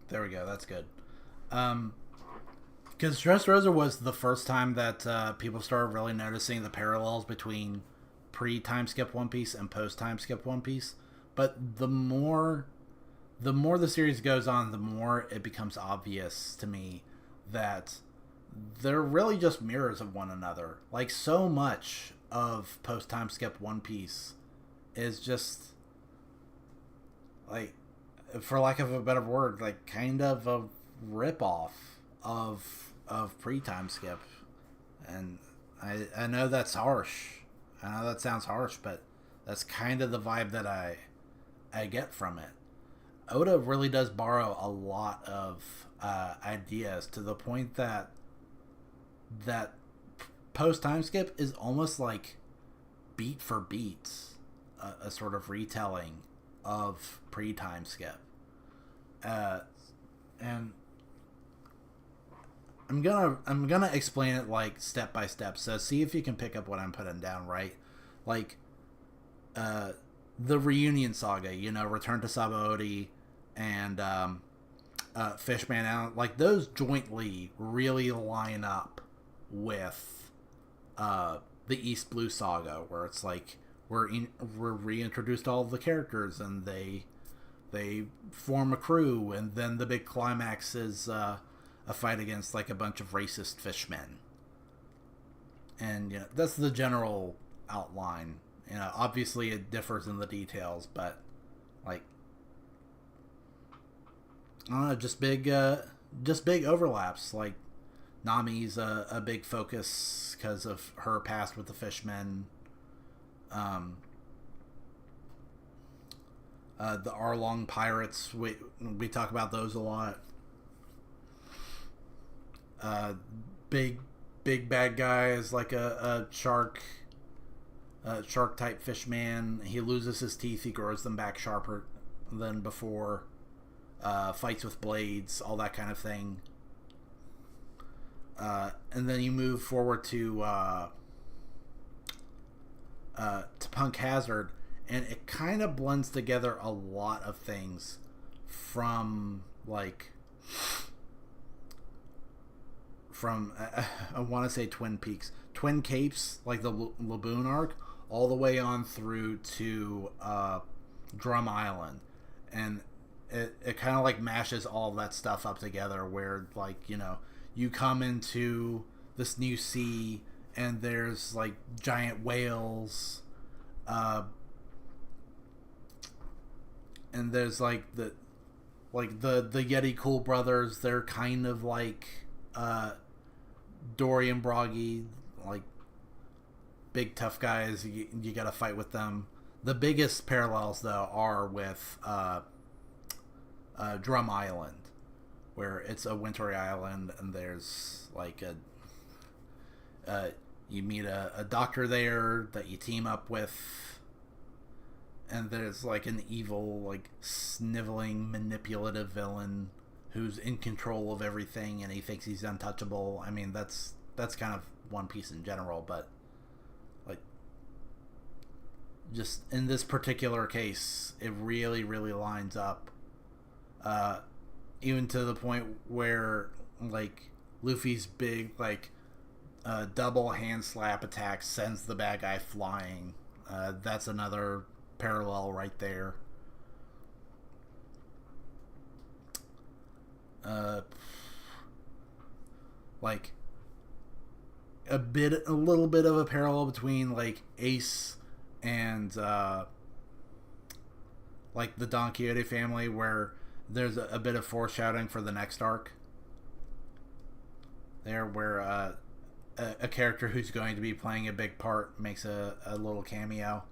There we go. That's good. Because Dressrosa was the first time that people started really noticing the parallels between pre-time skip One Piece and post-time skip One Piece. But the more the series goes on, the more it becomes obvious to me that they're really just mirrors of one another. Like, so much of post-time skip One Piece is just, like, for lack of a better word, like, kind of a rip-off of pre-time skip. And I know that's harsh. I know that sounds harsh, but that's kind of the vibe that I get from it. Oda really does borrow a lot of ideas, to the point that post-time skip is almost like beat for beat a sort of retelling of pre-time skip. And I'm gonna explain it like step by step. So see if you can pick up what I'm putting down, right? Like, the reunion saga, Return to Sabaody and Fishman Island, like, those jointly really line up with the East Blue Saga, where it's like we're reintroduced all of the characters and they form a crew, and then the big climax is a fight against like a bunch of racist fishmen. And that's the general outline. Obviously it differs in the details, but like I don't know, just big overlaps. Like Nami's a big focus because of her past with the fishmen. The Arlong pirates, we talk about those a lot. Big bad guy is like a shark type fish man. He loses his teeth, he grows them back sharper than before. Fights with blades, all that kind of thing. And then you move forward to Punk Hazard, and it kind of blends together a lot of things from I want to say Twin Peaks, Twin Capes, like the Laboon arc, all the way on through to Drum Island, and it kind of like mashes all that stuff up together, where like you come into this new sea and there's like giant whales, and there's like the Yeti Cool brothers. They're kind of like Dory and Broggy, like big tough guys. You gotta fight with them. The biggest parallels though are with Drum Island, where it's a wintry island, and there's like you meet a doctor there that you team up with, and there's like an evil, like sniveling, manipulative villain who's in control of everything, and he thinks he's untouchable. I mean, that's kind of One Piece in general, but like just in this particular case, it really, really lines up. Even to the point where like Luffy's big like double hand slap attack sends the bad guy flying. That's another parallel right there. Like a little bit of a parallel between like Ace and like the Don Quixote family, where there's a bit of foreshadowing for the next arc there, where a character who's going to be playing a big part makes a little cameo.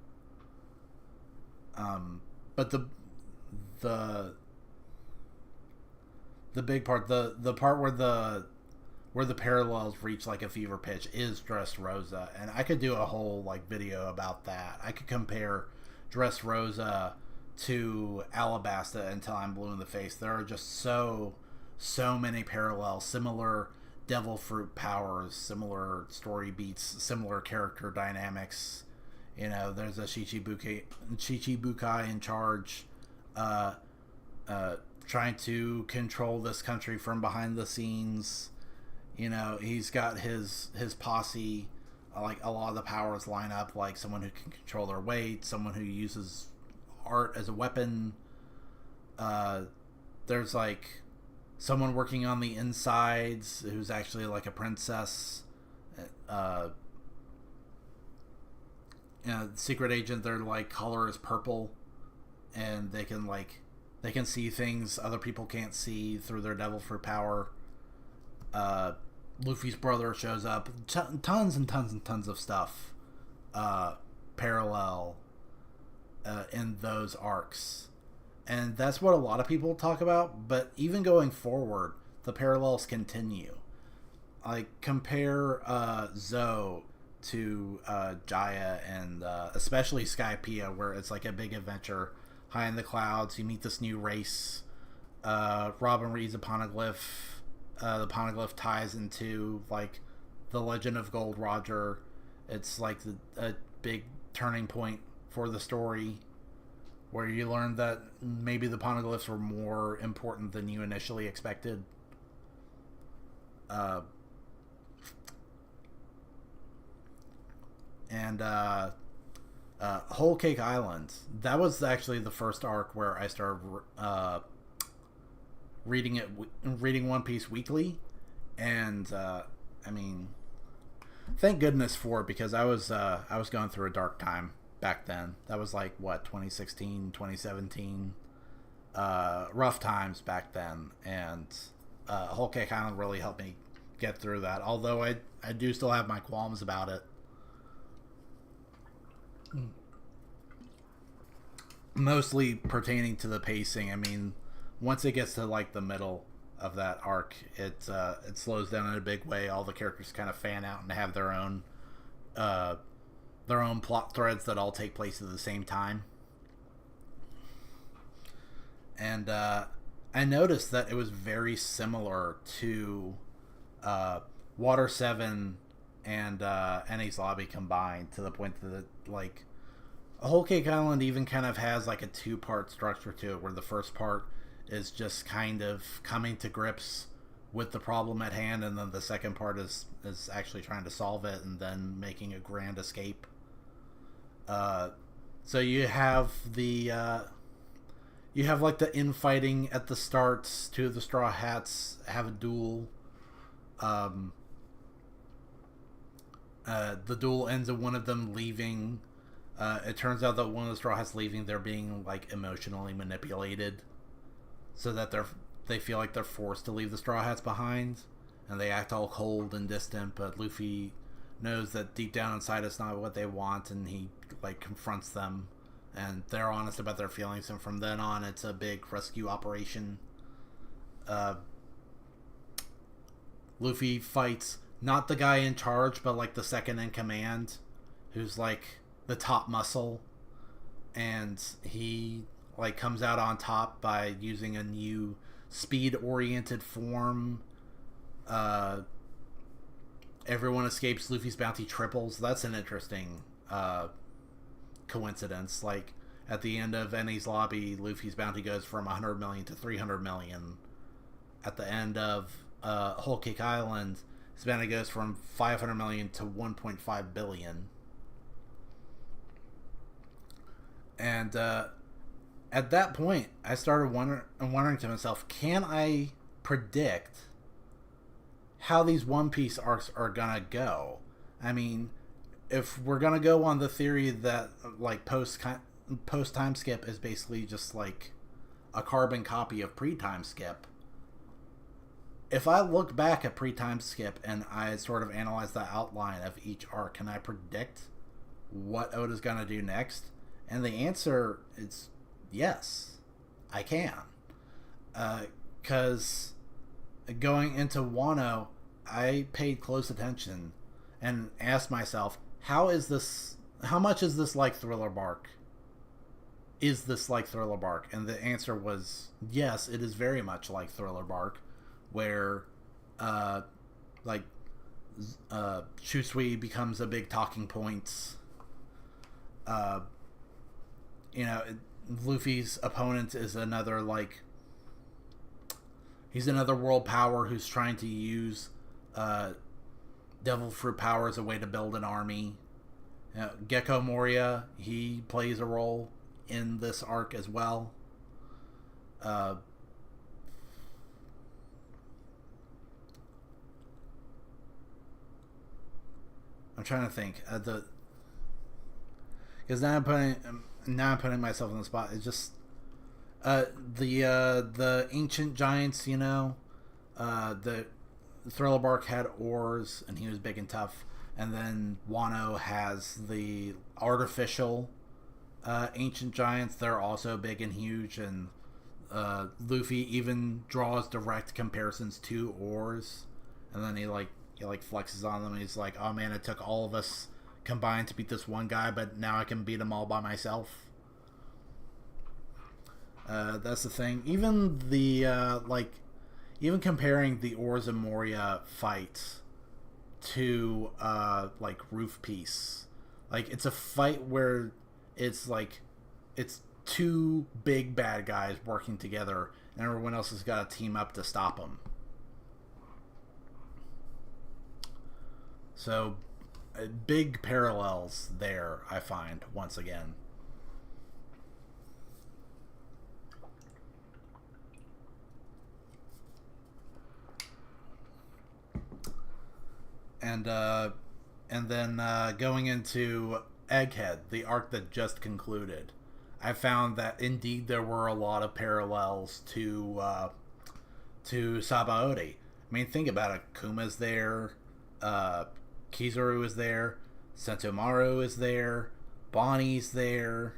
But the big part, the part where the parallels reach like a fever pitch is Dressrosa, and I could do a whole like video about that. I could compare Dressrosa to Alabasta until I'm blue in the face. There are just so many parallels, similar devil fruit powers, similar story beats, similar character dynamics. There's a Shichibukai in charge, trying to control this country from behind the scenes. He's got his posse, like a lot of the powers line up, like someone who can control their weight, someone who uses art as a weapon. There's like someone working on the insides who's actually like a princess. Secret agent, their like color is purple, and they can see things other people can't see through their devil fruit power. Luffy's brother shows up. Tons and tons and tons of stuff parallel in those arcs, and that's what a lot of people talk about. But even going forward, the parallels continue. Like compare Zoe to Jaya, and especially Skypiea, where it's like a big adventure high in the clouds. You meet this new race. Robin reads a poneglyph. The poneglyph ties into like the legend of Gold Roger. It's like a big turning point for the story, where you learn that maybe the poneglyphs were more important than you initially expected. And Whole Cake Island. That was actually the first arc where I started reading One Piece weekly, and I mean, thank goodness for it, because I was going through a dark time back then. That was like what, 2016, 2017, rough times back then, and Whole Cake Island really helped me get through that. Although I do still have my qualms about it. Mostly pertaining to the pacing. I mean, once it gets to like the middle of that arc, it slows down in a big way. All the characters kind of fan out and have their own plot threads that all take place at the same time. And I noticed that it was very similar to Water 7 and Enies Lobby combined, to the point that like Whole Cake Island even kind of has like a 2-part structure to it, where the first part is just kind of coming to grips with the problem at hand, and then the second part is actually trying to solve it and then making a grand escape. So you have like the infighting at the start. Two of the Straw Hats have a duel. The duel ends in one of them leaving. It turns out that one of the Straw Hats leaving, they're being like emotionally manipulated, so that they feel like they're forced to leave the Straw Hats behind, and they act all cold and distant. But Luffy knows that deep down inside it's not what they want, and he like confronts them, and they're honest about their feelings. And from then on, it's a big rescue operation. Luffy fights not the guy in charge, but like the second in command, who's like the top muscle, and he like comes out on top by using a new speed-oriented form. Everyone escapes. Luffy's bounty triples. That's an interesting coincidence. Like at the end of Enies Lobby, Luffy's bounty goes from 100 million to 300 million. At the end of Whole Cake Island, his bounty goes from 500 million to 1.5 billion. And at that point, I started wondering to myself, can I predict how these One Piece arcs are gonna go? I mean, if we're gonna go on the theory that like post time skip is basically just like a carbon copy of pre time skip, if I look back at pre time skip and I sort of analyze the outline of each arc, can I predict what Oda's gonna do next? And the answer is yes, I can. Because going into Wano, I paid close attention and asked myself, how much is this like Thriller Bark? Is this like Thriller Bark? And the answer was yes, it is very much like Thriller Bark, where Shusui becomes a big talking point. Luffy's opponent is another he's another world power who's trying to use devil fruit power as a way to build an army. Gecko Moria, he plays a role in this arc as well. I'm trying to think. Because now I'm putting myself on the spot. It's just the ancient giants, the Thriller Bark had oars and he was big and tough, and then Wano has the artificial ancient giants. They're also big and huge, and Luffy even draws direct comparisons to oars, and then he flexes on them, and he's like, oh man, it took all of us combined to beat this one guy, but now I can beat them all by myself. That's the thing. Even even comparing the Oars of Moria fight to Roof Piece, it's a fight where it's two big bad guys working together, and everyone else has got to team up to stop them. So big parallels there, I find, once again. And then going into Egghead, the arc that just concluded, I found that indeed there were a lot of parallels to Sabaody. I mean, think about it. Kuma's there, Kizaru is there, Sentomaru is there, Bonnie's there.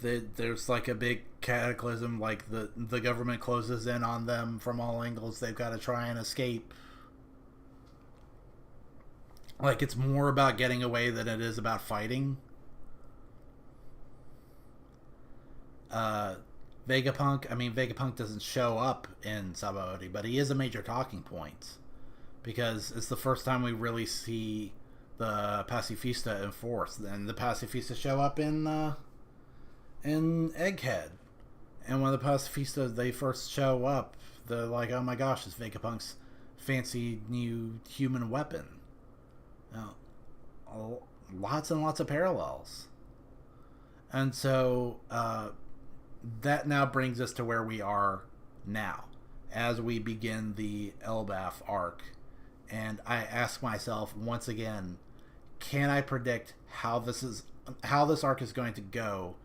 There's like a big cataclysm, like the government closes in on them from all angles. They've got to try and escape. Like, it's more about getting away than it is about fighting. Vegapunk doesn't show up in Sabaody, but he is a major talking point, because it's the first time we really see the Pacifista in force. And the Pacifista show up in Egghead. And when the Pacifistas, they first show up, they're like, oh my gosh, it's Vegapunk's fancy new human weapon. Now, lots and lots of parallels. And so that now brings us to where we are now, as we begin the Elbaf arc. And I ask myself once again, can I predict how this arc is going to go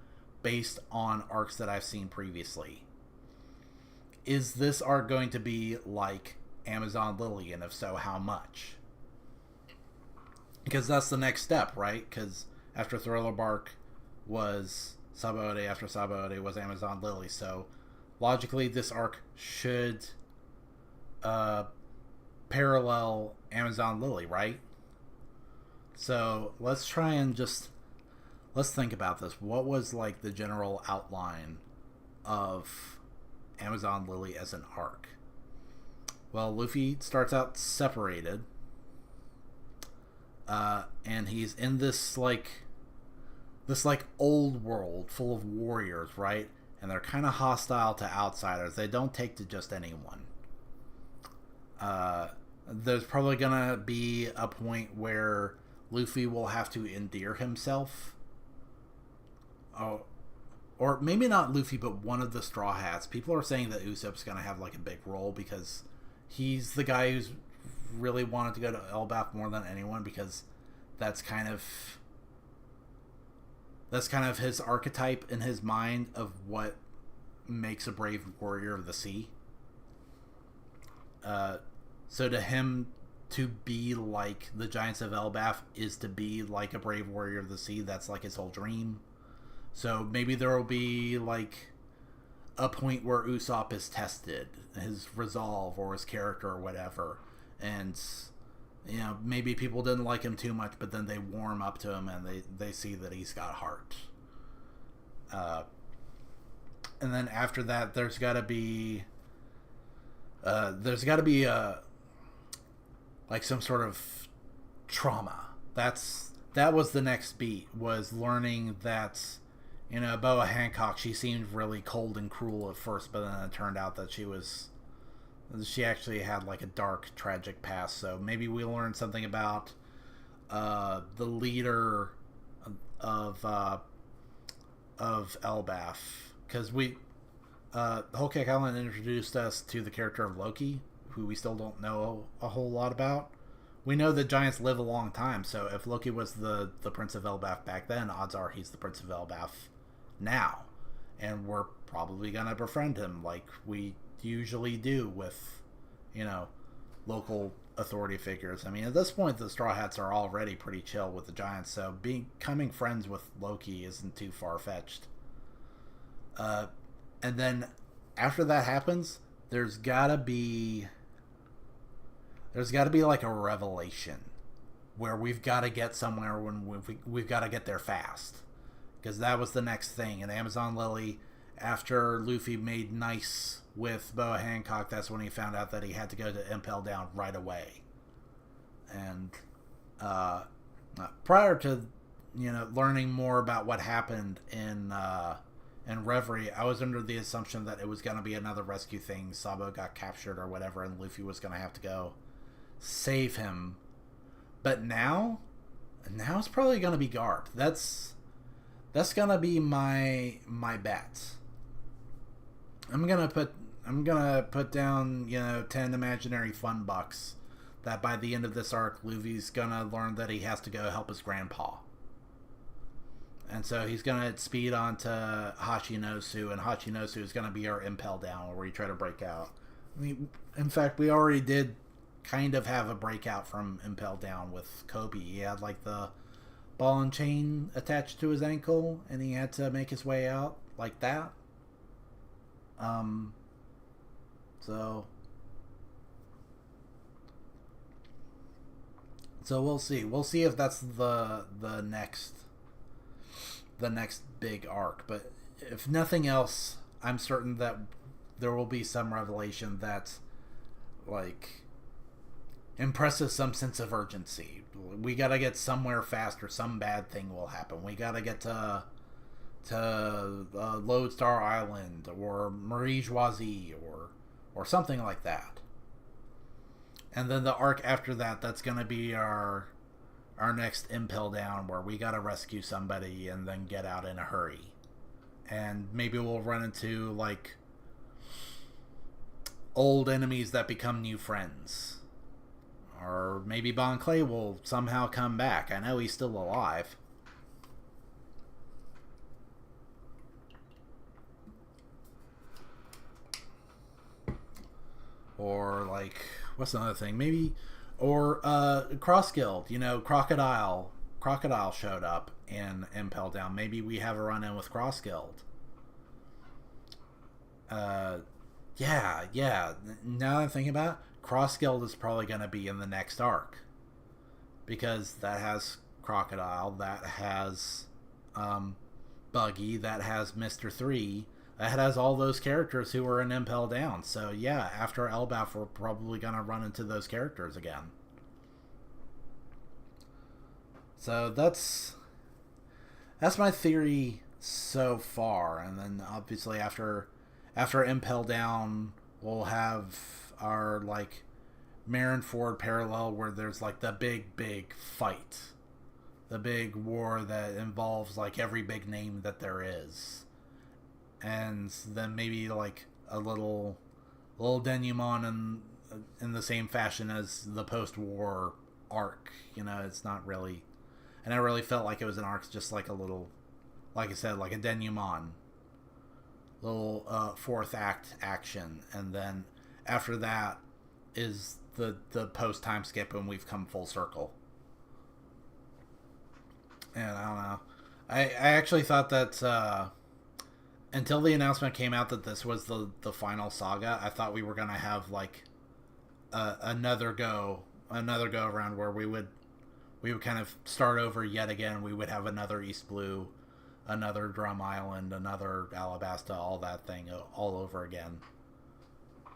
based on arcs that I've seen previously? Is this arc going to be like Amazon Lily, and if so, how much? Because that's the next step, right? Because after Thriller Bark was Sabaody, after Sabaody was Amazon Lily. So logically, this arc should parallel Amazon Lily, right? So let's try and let's think about this. What was like the general outline of Amazon Lily as an arc? Well, Luffy starts out separated. And he's in this old world full of warriors, right? And they're kind of hostile to outsiders. They don't take to just anyone. There's probably gonna be a point where Luffy will have to endear himself. Oh, or maybe not Luffy, but one of the Straw Hats. People are saying that Usopp's gonna have like a big role, because he's the guy who's really wanted to go to Elbaf more than anyone, because that's kind of his archetype in his mind of what makes a brave warrior of the sea. So to him, to be like the Giants of Elbaf is to be like a brave warrior of the sea. That's like his whole dream. So maybe there will be like a point where Usopp is tested, his resolve or his character or whatever. And, you know, maybe people didn't like him too much, but then they warm up to him and they see that he's got heart. And then after that, there's got to be like some sort of trauma. That was the next beat, was learning that, you know, Boa Hancock, she seemed really cold and cruel at first, but then it turned out that she actually had like a dark, tragic past. So maybe we learned something about the leader of Elbaf, because Whole Cake Island introduced us to the character of Loki, who we still don't know a whole lot about. We know that giants live a long time, so if Loki was the Prince of Elbaf back then, odds are he's the Prince of Elbaf now, and we're probably gonna befriend him like we usually do with, you know, local authority figures. I mean, at this point, the Straw Hats are already pretty chill with the giants, so becoming friends with Loki isn't too far-fetched. And then after that happens, there's gotta be like a revelation where we've got to get somewhere when we've got to get there fast, because that was the next thing. And Amazon Lily, after Luffy made nice with Boa Hancock, that's when he found out that he had to go to Impel Down right away. And prior to, you know, learning more about what happened in in Reverie, I was under the assumption that it was going to be another rescue thing. Sabo got captured or whatever, and Luffy was going to have to go save him. But now it's probably going to be Garp. That's going to be my bet. I'm gonna put down 10 imaginary fun bucks that by the end of this arc, Luffy's gonna learn that he has to go help his grandpa. And so he's going to speed on to Hachinosu, and Hachinosu is going to be our Impel Down, where we try to break out. I mean, in fact, we already did kind of have a breakout from Impel Down with Kobe. He had, like, the ball and chain attached to his ankle, and he had to make his way out like that. So we'll see. We'll see if that's the next big arc, but if nothing else, I'm certain that there will be some revelation that like impresses some sense of urgency. We gotta get somewhere fast, or some bad thing will happen. We gotta get to Lodestar Island or Marie Joisy or something like that. And then the arc after that, that's gonna be our next Impel Down, where we gotta rescue somebody and then get out in a hurry. And maybe we'll run into, like, old enemies that become new friends. Or maybe Bon Clay will somehow come back. I know he's still alive. Or, like, what's another thing? Maybe... Or Cross Guild, Crocodile showed up in Impel Down. Maybe we have a run-in with Cross Guild. Yeah. Now that I'm thinking about it, Cross Guild is probably going to be in the next arc. Because that has Crocodile, that has Buggy, that has Mr. 3, that has all those characters who were in Impel Down. So yeah, after Elbaf, we're probably going to run into those characters again. So that's my theory so far. And then obviously after Impel Down, we'll have our like Marineford parallel, where there's like the big fight, the big war that involves like every big name that there is. And then maybe like a little denouement in the same fashion as the post-war arc. It's not really... And I really felt like it was an arc, just like a little... Like I said, like a denouement. Little fourth act action. And then after that is the post-time skip, and we've come full circle. And I don't know. I actually thought that... until the announcement came out that this was the final saga, I thought we were going to have like another go around where we would kind of start over yet again. We would have another East Blue, another Drum Island, another Alabasta, all that thing all over again.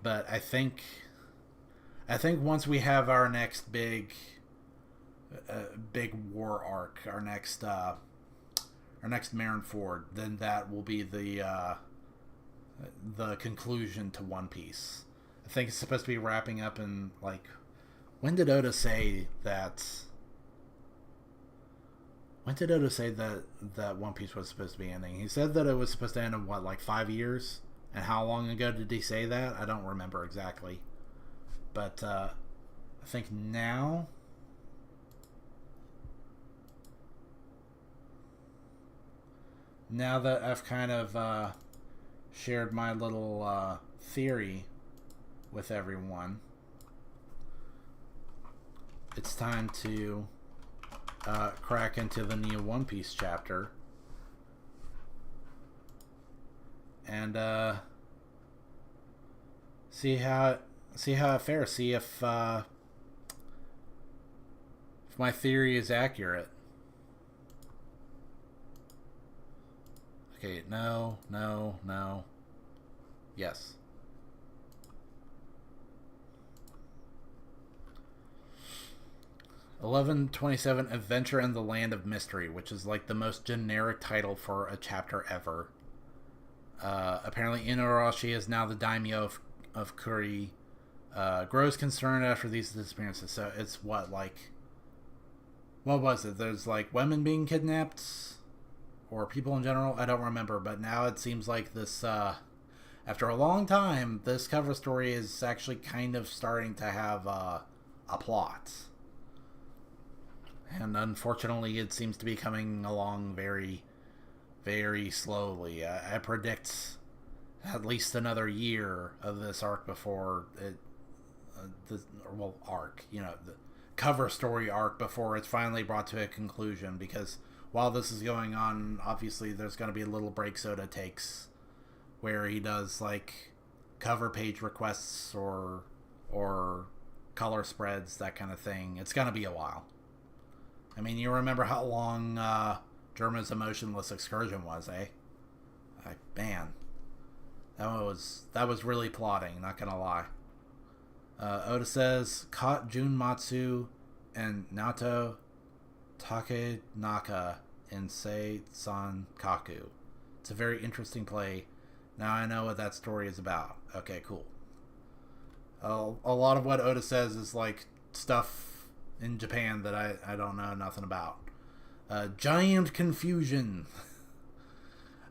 But I think once we have our next big war arc, our next Marineford, then that will be the conclusion to One Piece. I think it's supposed to be wrapping up in, like... When did Oda say that... When did Oda say that One Piece was supposed to be ending? He said that it was supposed to end in, 5 years? And how long ago did he say that? I don't remember exactly. But, I think now... Now that I've kind of shared my little theory with everyone, it's time to crack into the new One Piece chapter and see how it fares. See if my theory is accurate. Okay, no. Yes. $11.27 Adventure in the Land of Mystery, which is like the most generic title for a chapter ever. Apparently, Inuarashi is now the daimyo of Kuri. Grows concerned after these disappearances. So it's what was it? There's like women being kidnapped, or people in general. I don't remember. But now it seems like this. After a long time, this cover story is actually kind of starting to have a plot. And unfortunately, it seems to be coming along very, very slowly. I predict at least another year of this arc before it... the cover story arc before it's finally brought to a conclusion, because while this is going on, obviously there's going to be little breaks Oda takes where he does like cover page requests or color spreads, that kind of thing. It's going to be a while. I mean, you remember how long Germa's Emotionless Excursion was, eh? Man, that was really plotting, not gonna lie. Oda says, caught Jun Matsu and Naoto Takenaka in Sei-san Kaku. It's a very interesting play. Now I know what that story is about. Okay, cool. A lot of what Oda says is like stuff in Japan that I don't know nothing about. Giant confusion.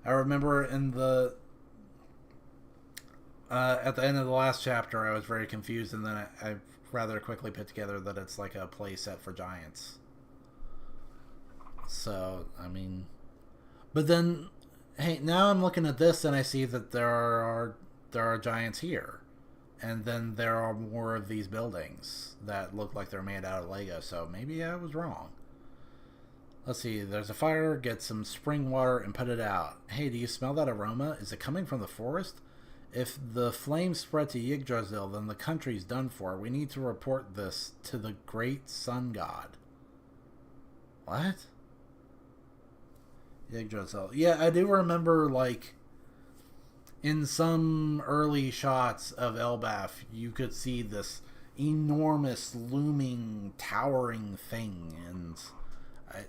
I remember in the at the end of the last chapter, I was very confused, and then I rather quickly put together that it's like a play set for giants. So, I mean... But then, hey, now I'm looking at this, and I see that there are giants here. And then there are more of these buildings that look like they're made out of Lego, so maybe I was wrong. Let's see, there's a fire, get some spring water and put it out. Hey, do you smell that aroma? Is it coming from the forest? If the flames spread to Yggdrasil, then the country's done for. We need to report this to the great sun god. What? Yggdrasil. Yeah, I do remember, like, in some early shots of Elbaf, you could see this enormous, looming, towering thing, and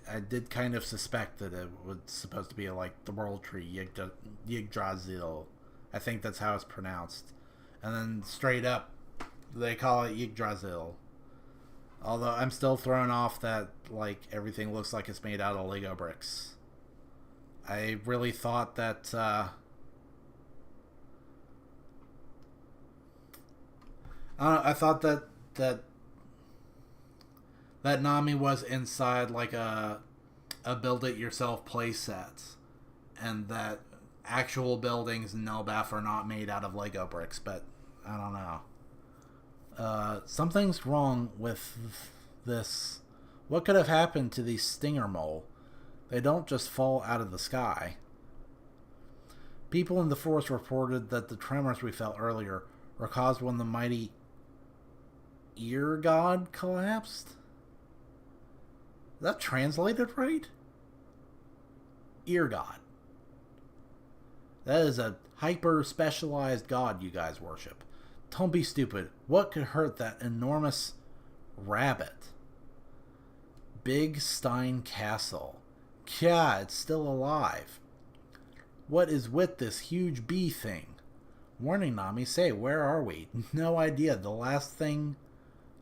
I did kind of suspect that it was supposed to be like the World Tree, Yggdrasil. I think that's how it's pronounced. And then straight up, they call it Yggdrasil. Although I'm still thrown off that like everything looks like it's made out of Lego bricks. I really thought that I thought that Nami was inside like a build-it-yourself playset, and that actual buildings in Elbaf are not made out of Lego bricks, but I don't know. Something's wrong with this. What could have happened to these stinger mole? They don't just fall out of the sky. People in the forest reported that the tremors we felt earlier were caused when the mighty ear god collapsed. Is that translated right? Ear god. That is a hyper-specialized god you guys worship. Don't be stupid. What could hurt that enormous rabbit? Big Stein Castle. Yeah, it's still alive. What is with this huge bee thing? Warning, Nami, say, where are we? No idea. The last thing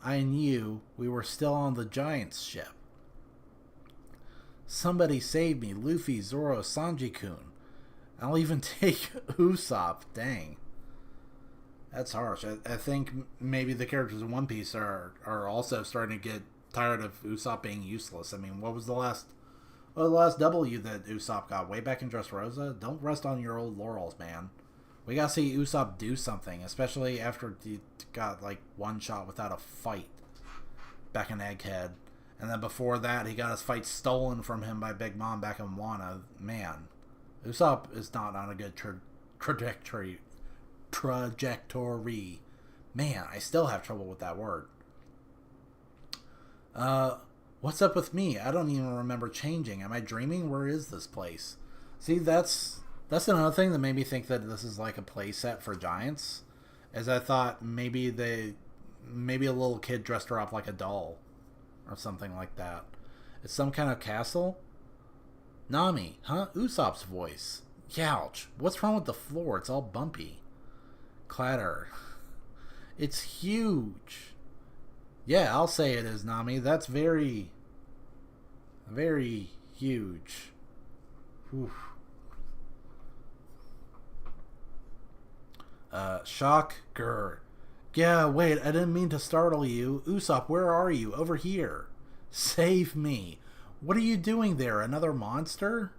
I knew, we were still on the Giant's ship. Somebody save me. Luffy, Zoro, Sanji-kun. I'll even take Usopp. Dang. That's harsh. I think maybe the characters in One Piece are also starting to get tired of Usopp being useless. I mean, what was the last W that Usopp got? Way back in Dressrosa? Don't rest on your old laurels, man. We gotta see Usopp do something, especially after he got, like, one shot without a fight back in Egghead. And then before that, he got his fight stolen from him by Big Mom back in Wano. Man, Usopp is not on a good trajectory. Man, I still have trouble with that word. What's up with me? I don't even remember changing. Am I dreaming? Where is this place? See, that's another thing that made me think that this is like a play set for giants. As I thought maybe a little kid dressed her up like a doll or something like that. It's some kind of castle? Nami, huh? Usopp's voice. Youch. What's wrong with the floor? It's all bumpy. Clatter. It's huge. Yeah, I'll say it is, Nami. That's very, very huge. Oof. Shock. Grr. Yeah, wait, I didn't mean to startle you. Usopp, where are you? Over here. Save me. What are you doing there? Another monster?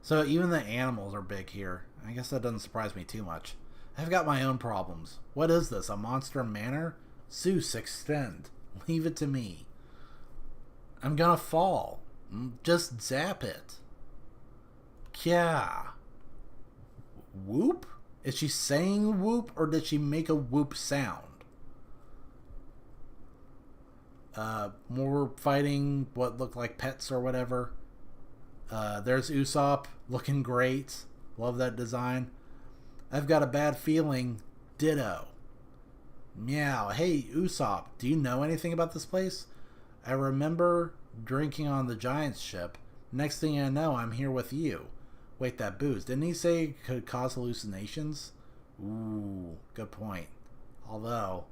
So even the animals are big here. I guess that doesn't surprise me too much. I've got my own problems. What is this? A monster manor? Zeus, extend. Leave it to me. I'm gonna fall. Just zap it. Kya. Whoop? Is she saying whoop, or did she make a whoop sound? More fighting what looked like pets or whatever. There's Usopp, looking great. Love that design. I've got a bad feeling. Ditto. Meow. Hey, Usopp, do you know anything about this place? I remember drinking on the Giant's ship. Next thing I know, I'm here with you. Wait, that booze. Didn't he say it could cause hallucinations? Ooh, good point. Although,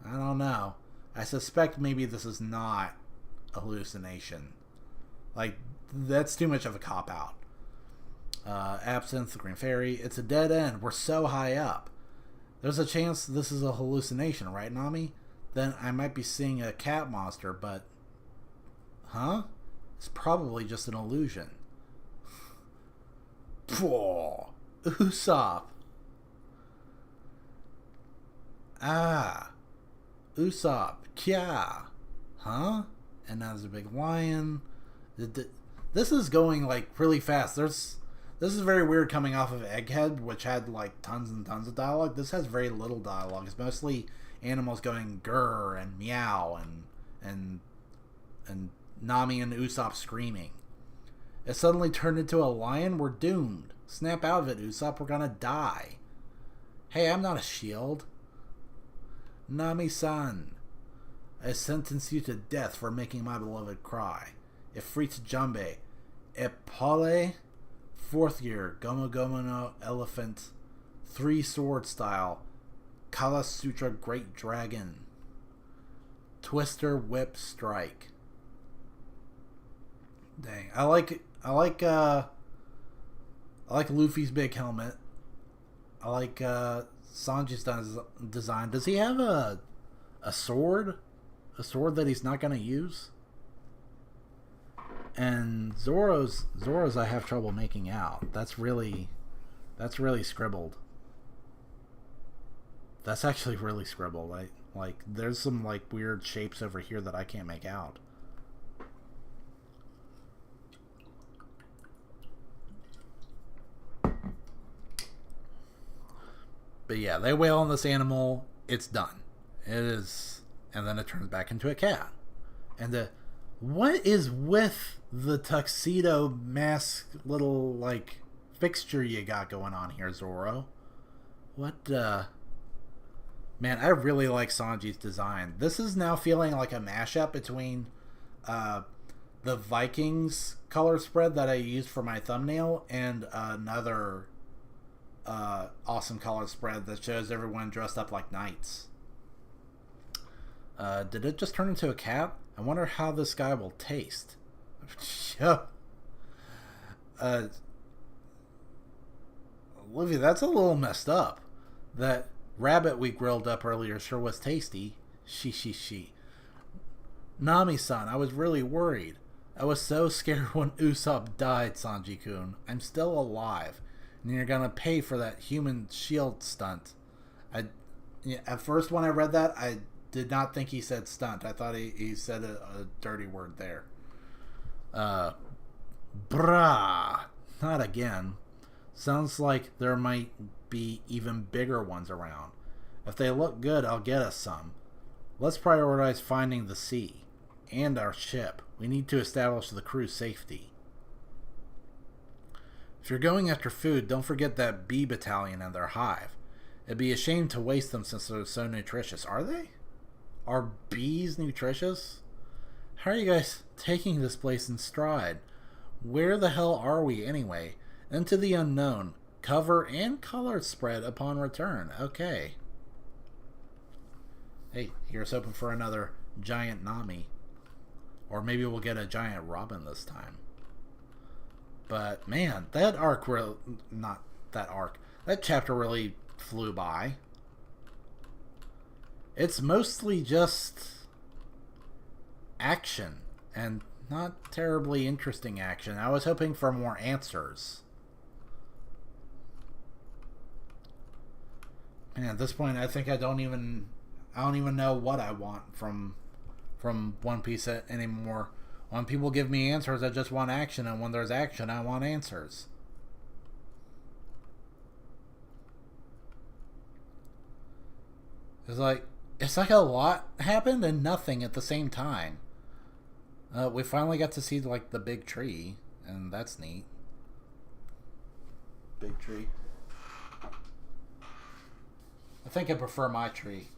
I don't know. I suspect maybe this is not a hallucination. Like, that's too much of a cop-out. Absinthe, the Green Fairy. It's a dead end. We're so high up. There's a chance this is a hallucination, right, Nami? Then I might be seeing a cat monster, but... Huh? It's probably just an illusion. Pwah! Usopp! Ah! Usopp! Kya! Huh? And now there's a big lion. This is going, like, really fast. This is very weird coming off of Egghead, which had, like, tons and tons of dialogue. This has very little dialogue. It's mostly animals going grrr and meow and Nami and Usopp screaming. It suddenly turned into a lion. We're doomed. Snap out of it, Usopp. We're gonna die. Hey, I'm not a shield. Nami-san, I sentence you to death for making my beloved cry. Ifrit Jambe, Epale, 4th year, Gomu Gomu no Elephant, 3-sword style, Kala Sutra Great Dragon, Twister Whip Strike. Dang, I like Luffy's big helmet. I like Sanji's design. Does he have a sword? A sword that he's not gonna use? And Zoro's I have trouble making out. That's really scribbled. That's actually really scribbled. Like there's some like weird shapes over here that I can't make out. But yeah, they wail on this animal. It's done. It is, and then it turns back into a cat. And what is with the tuxedo mask little like fixture you got going on here, Zoro? What? Man, I really like Sanji's design. This is now feeling like a mashup between the Vikings color spread that I used for my thumbnail and another awesome color spread that shows everyone dressed up like knights. Did it just turn into a cat? I wonder how this guy will taste. Olivia, that's a little messed up. That rabbit we grilled up earlier sure was tasty. She. Nami-san, I was really worried. I was so scared when Usopp died, Sanji-kun. I'm still alive. And you're gonna pay for that human shield stunt. At first when I read that, I did not think he said stunt. I thought he said a dirty word there. Brah. Not again. Sounds like there might be even bigger ones around. If they look good, I'll get us some. Let's prioritize finding the sea. And our ship. We need to establish the crew's safety. If you're going after food, don't forget that bee battalion and their hive. It'd be a shame to waste them since they're so nutritious. Are they? Are bees nutritious? How are you guys taking this place in stride? Where the hell are we anyway? Into the Unknown. Cover and color spread upon return. Okay. Hey, here's hoping for another giant Nami. Or maybe we'll get a giant Robin this time. But, man, that arc really... Not that arc. That chapter really flew by. It's mostly just action. And not terribly interesting action. I was hoping for more answers. Man, at this point, I think I don't even know what I want from One Piece anymore. When people give me answers, I just want action, and when there's action, I want answers. It's like a lot happened and nothing at the same time. We finally got to see like the big tree, and that's neat. Big tree. I think I prefer my tree.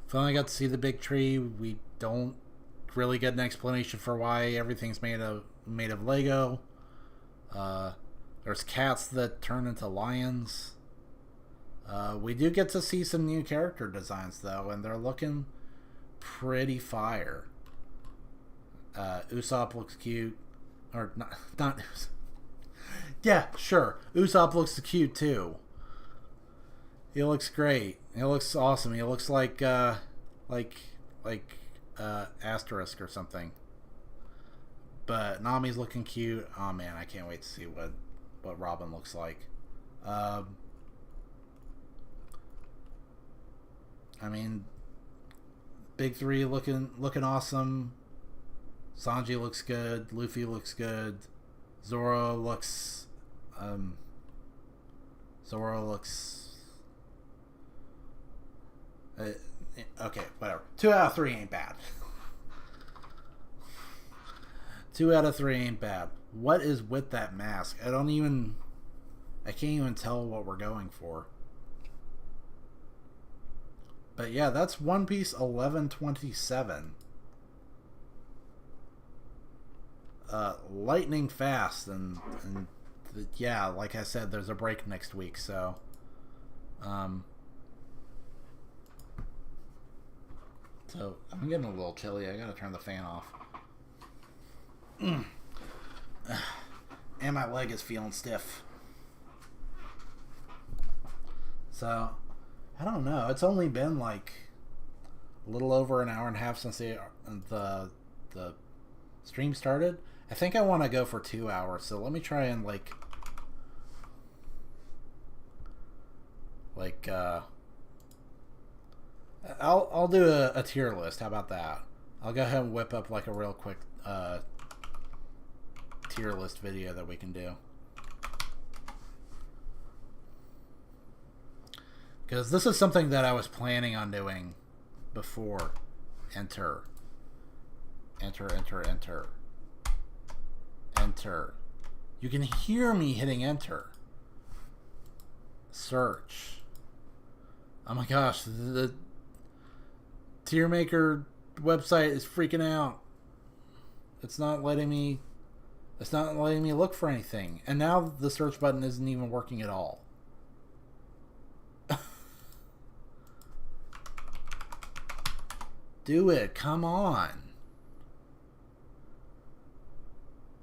Finally got to see the big tree. We don't really get an explanation for why everything's made of Lego. There's cats that turn into lions. We do get to see some new character designs though, and they're looking pretty fire. Usopp looks cute, or not. Yeah, sure. Usopp looks cute too. He looks great. He looks awesome. He looks like Asterisk or something. But Nami's looking cute. Oh man, I can't wait to see what Robin looks like. I mean, Big Three looking awesome. Sanji looks good. Luffy looks good. Zoro looks okay, whatever. 2 out of 3 ain't bad. 2 out of 3 ain't bad. What is with that mask? I can't even tell what we're going for. But yeah, that's One Piece 1127. Lightning fast, and yeah, like I said, there's a break next week, so so I'm getting a little chilly. I gotta turn the fan off. And my leg is feeling stiff. So I don't know. It's only been like a little over an hour and a half since the stream started. I think I want to go for 2 hours, so let me try and I'll do a tier list. How about that? I'll go ahead and whip up like a real quick tier list video that we can do. Because this is something that I was planning on doing before. Enter. Enter, enter, enter. Enter. You can hear me hitting enter. Search. Oh my gosh, the tier maker website is freaking out. It's not letting me look for anything. And now the search button isn't even working at all. Do it. Come on.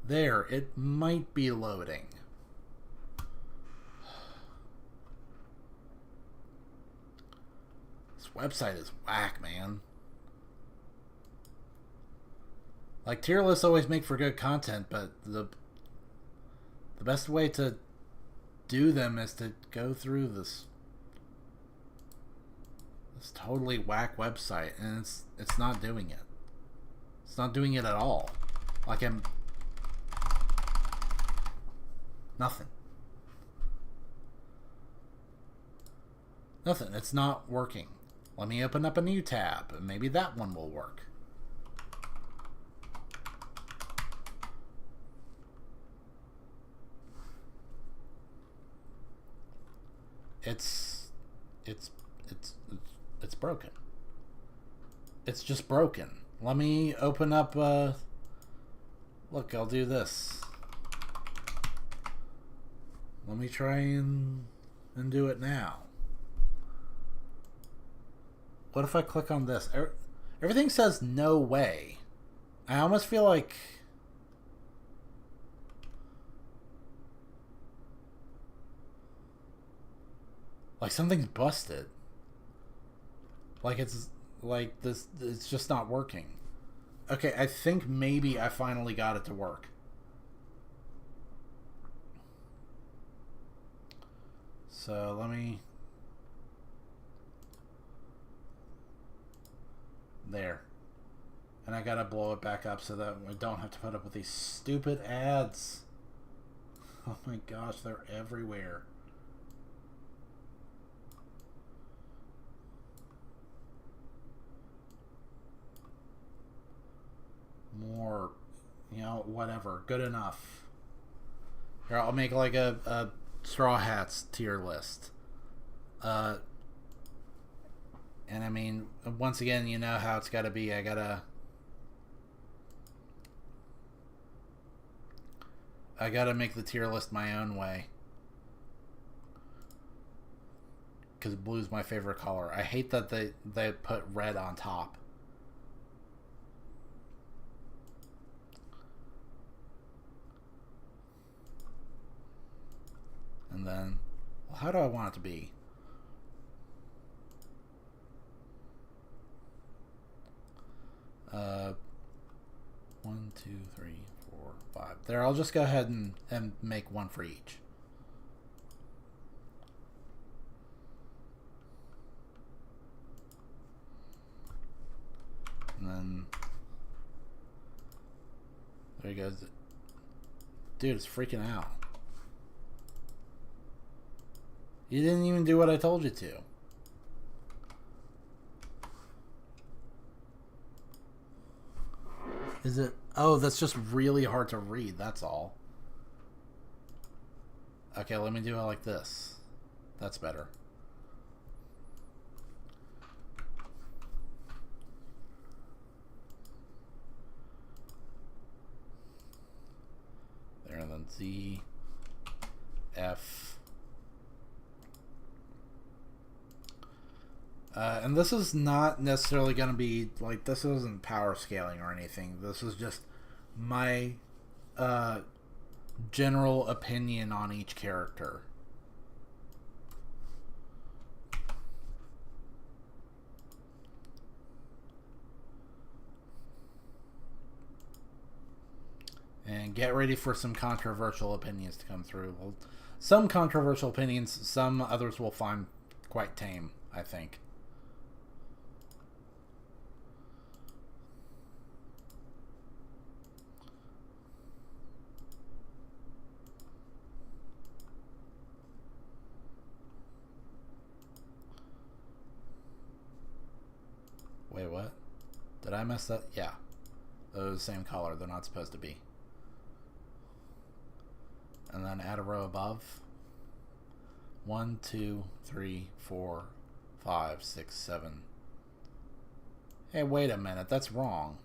There. It might be loading. This website is whack, man. Like, tier lists always make for good content, but the best way to do them is to go through this totally whack website, and it's not doing it. It's not doing it at all. Like nothing. Nothing. It's not working. Let me open up a new tab, and maybe that one will work. It's broken. It's just broken. Let me open up, look, I'll do this. Let me try and do it now. What if I click on this? Everything says no way. I almost feel like... something's busted. Like it's just not working. Okay, I think maybe I finally got it to work. So let me... There. And I gotta blow it back up so that I don't have to put up with these stupid ads. Oh my gosh, they're everywhere. More, you know, whatever. Good enough. Here, I'll make like a Straw Hats tier list. And I mean, once again, you know how it's gotta be. I gotta make the tier list my own way. Because blue's my favorite color. I hate that they put red on top. And then, well, how do I want it to be? One, two, three, four, five. There, I'll just go ahead and make one for each. And then, there you go. Dude, it's freaking out. You didn't even do what I told you to. Is it? Oh, that's just really hard to read, that's all. Okay, let me do it like this. That's better. There, and then Z, F. And this is not necessarily going to be, like, this isn't power scaling or anything. This is just my general opinion on each character. And get ready for some controversial opinions to come through. Well, some controversial opinions, some others will find quite tame, I think. Wait, what? Did I mess that? Yeah. Those are the same color. They're not supposed to be. And then add a row above. 1, 2, 3, 4, 5, 6, 7. Hey, wait a minute. That's wrong.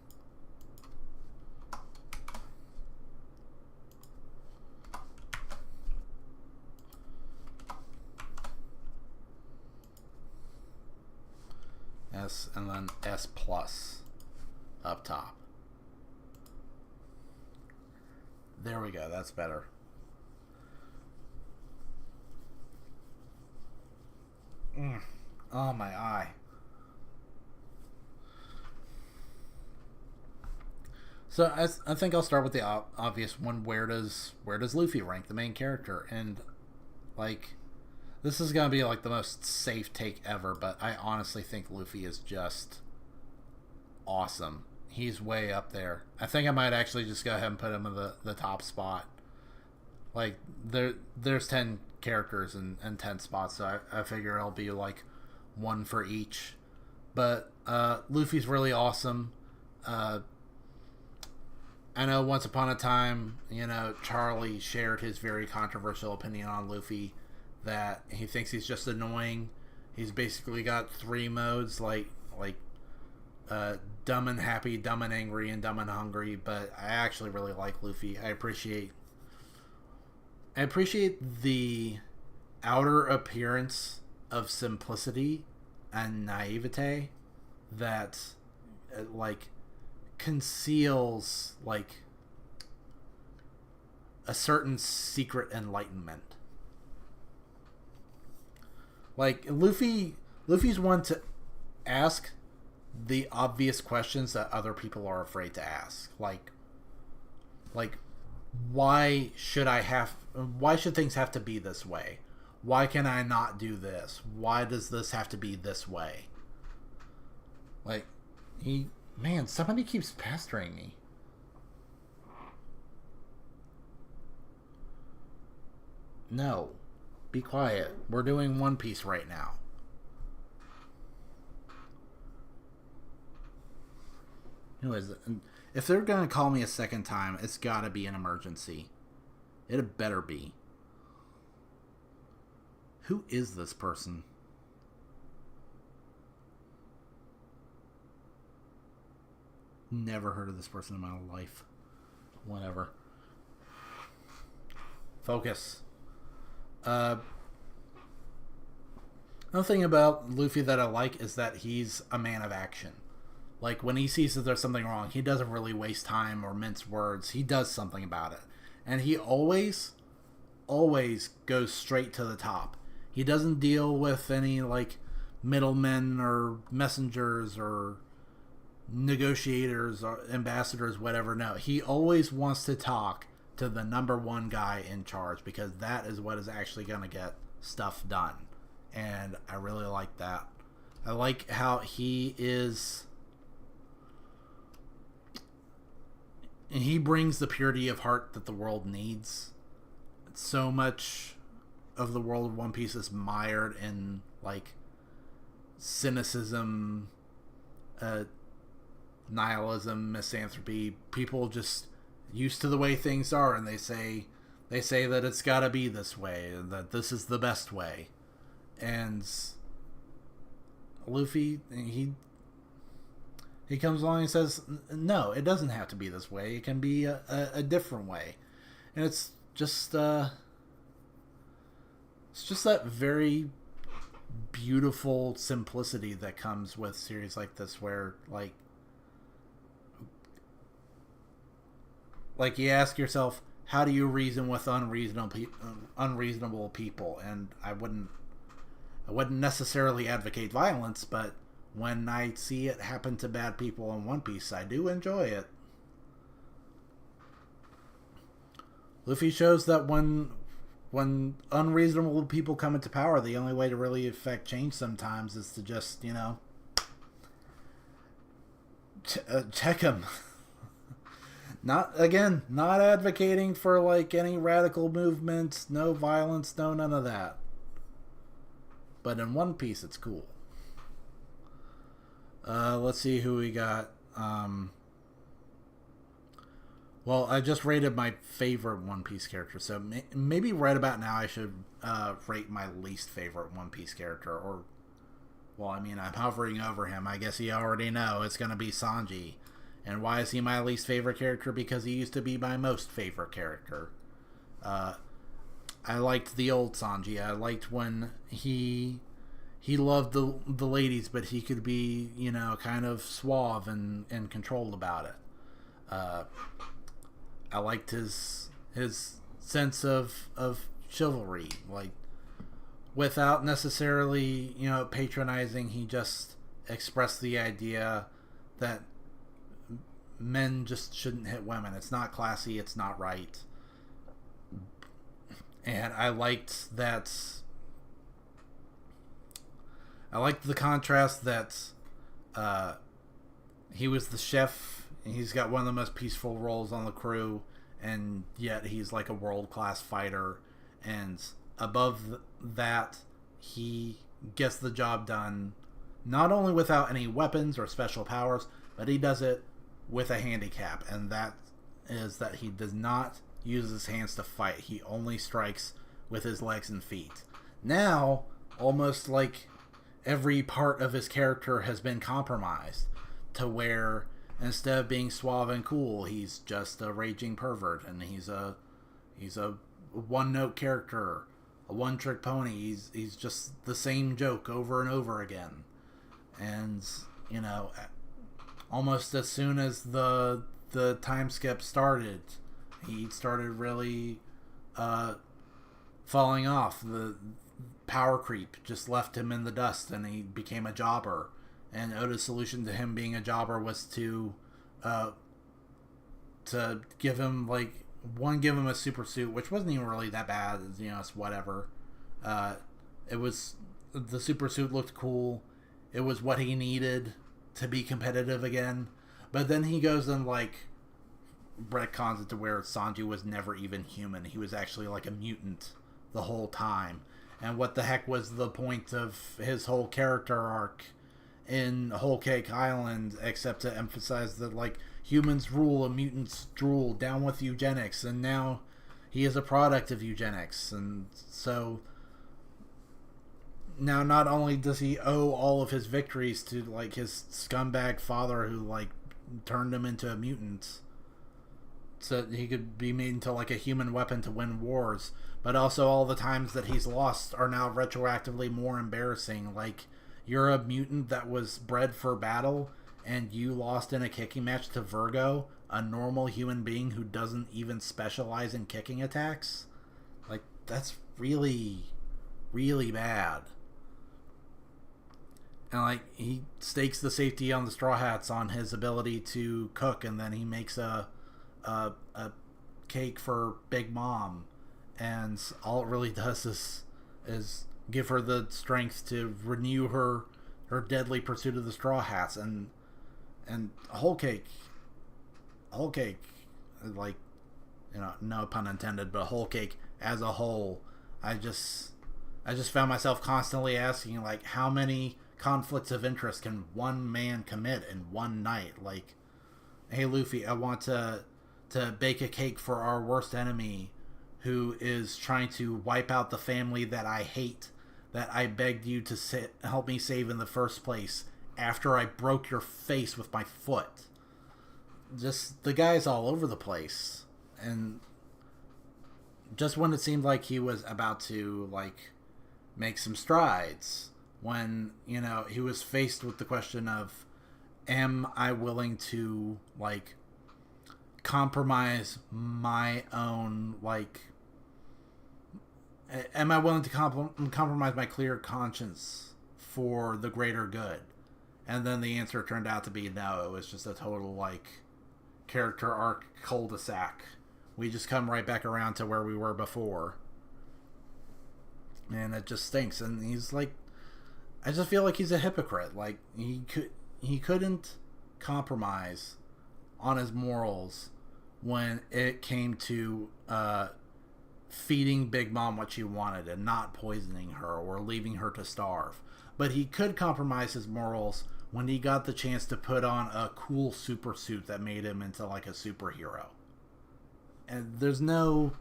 S and then S plus up top. There we go. That's better. Oh, my eye. So I think I'll start with the obvious one. Where does Luffy rank, the main character? And like, this is gonna be like the most safe take ever, but I honestly think Luffy is just awesome. He's way up there. I think I might actually just go ahead and put him in the top spot. Like, there's 10 characters and 10 spots, so I figure it'll be like one for each. But Luffy's really awesome. I know once upon a time, you know, Charlie shared his very controversial opinion on Luffy, that he thinks he's just annoying. He's basically got 3 modes, like dumb and happy, dumb and angry, and dumb and hungry, but I actually really like Luffy. I appreciate the outer appearance of simplicity and naivete that like conceals like a certain secret enlightenment. Like Luffy's one to ask the obvious questions that other people are afraid to ask. Like why should things have to be this way? Why can I not do this? Why does this have to be this way? Like, somebody keeps pestering me. No. Be quiet. We're doing One Piece right now. Anyways, if they're going to call me a second time, it's got to be an emergency. It better be. Who is this person? Never heard of this person in my life. Whatever. Focus. Another thing about Luffy that I like is that he's a man of action. Like, when he sees that there's something wrong, he doesn't really waste time or mince words. He does something about it. And he always goes straight to the top. He doesn't deal with any, like, middlemen or messengers or negotiators or ambassadors, whatever. No, he always wants to talk to the number one guy in charge, because that is what is actually going to get stuff done. And I really like that. I like how he brings the purity of heart that the world needs. So much of the world of One Piece is mired in, like, cynicism, nihilism, misanthropy. People just used to the way things are, and they say that it's got to be this way, and that this is the best way. And Luffy, he comes along and says, no, it doesn't have to be this way. It can be a different way. And it's just that very beautiful simplicity that comes with series like this, where like you ask yourself, how do you reason with unreasonable people? And I wouldn't necessarily advocate violence, but when I see it happen to bad people in One Piece, I do enjoy it. Luffy shows that when unreasonable people come into power, the only way to really affect change sometimes is to just, check them. Not advocating for, like, any radical movements, no violence, no none of that. But in One Piece, it's cool. Let's see who we got. Well, I just rated my favorite One Piece character, so maybe right about now I should rate my least favorite One Piece character. Or, well, I mean, I'm hovering over him. I guess you already know it's going to be Sanji. And why is he my least favorite character? Because he used to be my most favorite character. I liked the old Sanji. I liked when he loved the ladies, but he could be, kind of suave and controlled about it. I liked his sense of chivalry, like, without necessarily, patronizing. He just expressed the idea that men just shouldn't hit women. It's not classy. It's not right. And I liked that. I liked the contrast that he was the chef. And he's got one of the most peaceful roles on the crew, and yet he's like a world-class fighter. And above that, he gets the job done, not only without any weapons or special powers, but he does it with a handicap, and that is that he does not use his hands to fight. He only strikes with his legs and feet. Now, almost like every part of his character has been compromised, to where instead of being suave and cool, he's just a raging pervert, and he's a one-note character, a one-trick pony. He's just the same joke over and over again. And, you know, almost as soon as the time skip started, he started really falling off. The power creep just left him in the dust, and he became a jobber. And Oda's solution to him being a jobber was to give him give him a super suit, which wasn't even really that bad. You know, it's whatever. It was, the super suit looked cool. It was what he needed to be competitive again. But then he goes and retcons it to where Sanji was never even human. He was actually like a mutant the whole time. And what the heck was the point of his whole character arc in Whole Cake Island, except to emphasize that humans rule and mutants drool, down with eugenics, and now he is a product of eugenics. And so now not only does he owe all of his victories to his scumbag father who turned him into a mutant so he could be made into a human weapon to win wars, but also all the times that he's lost are now retroactively more embarrassing. You're a mutant that was bred for battle, and you lost in a kicking match to Virgo, a normal human being who doesn't even specialize in kicking attacks. That's really, really bad. And he stakes the safety on the Straw Hats on his ability to cook, and then he makes a cake for Big Mom, and all it really does is give her the strength to renew her deadly pursuit of the Straw Hats. And Whole Cake, no pun intended, but Whole Cake as a whole, I just found myself constantly asking, how many conflicts of interest can one man commit in one night? Hey Luffy, I want to bake a cake for our worst enemy who is trying to wipe out the family that I hate, that I begged you to help me save in the first place after I broke your face with my foot. Just, the guy's all over the place. And just when it seemed like he was about to make some strides, when he was faced with the question of, am I willing to compromise my own am I willing to compromise my clear conscience for the greater good? And then the answer turned out to be no. It was just a total character arc cul-de-sac. We just come right back around to where we were before, and it just stinks. And he's I just feel like he's a hypocrite. He couldn't compromise on his morals when it came to feeding Big Mom what she wanted and not poisoning her or leaving her to starve. But he could compromise his morals when he got the chance to put on a cool super suit that made him into a superhero. And there's no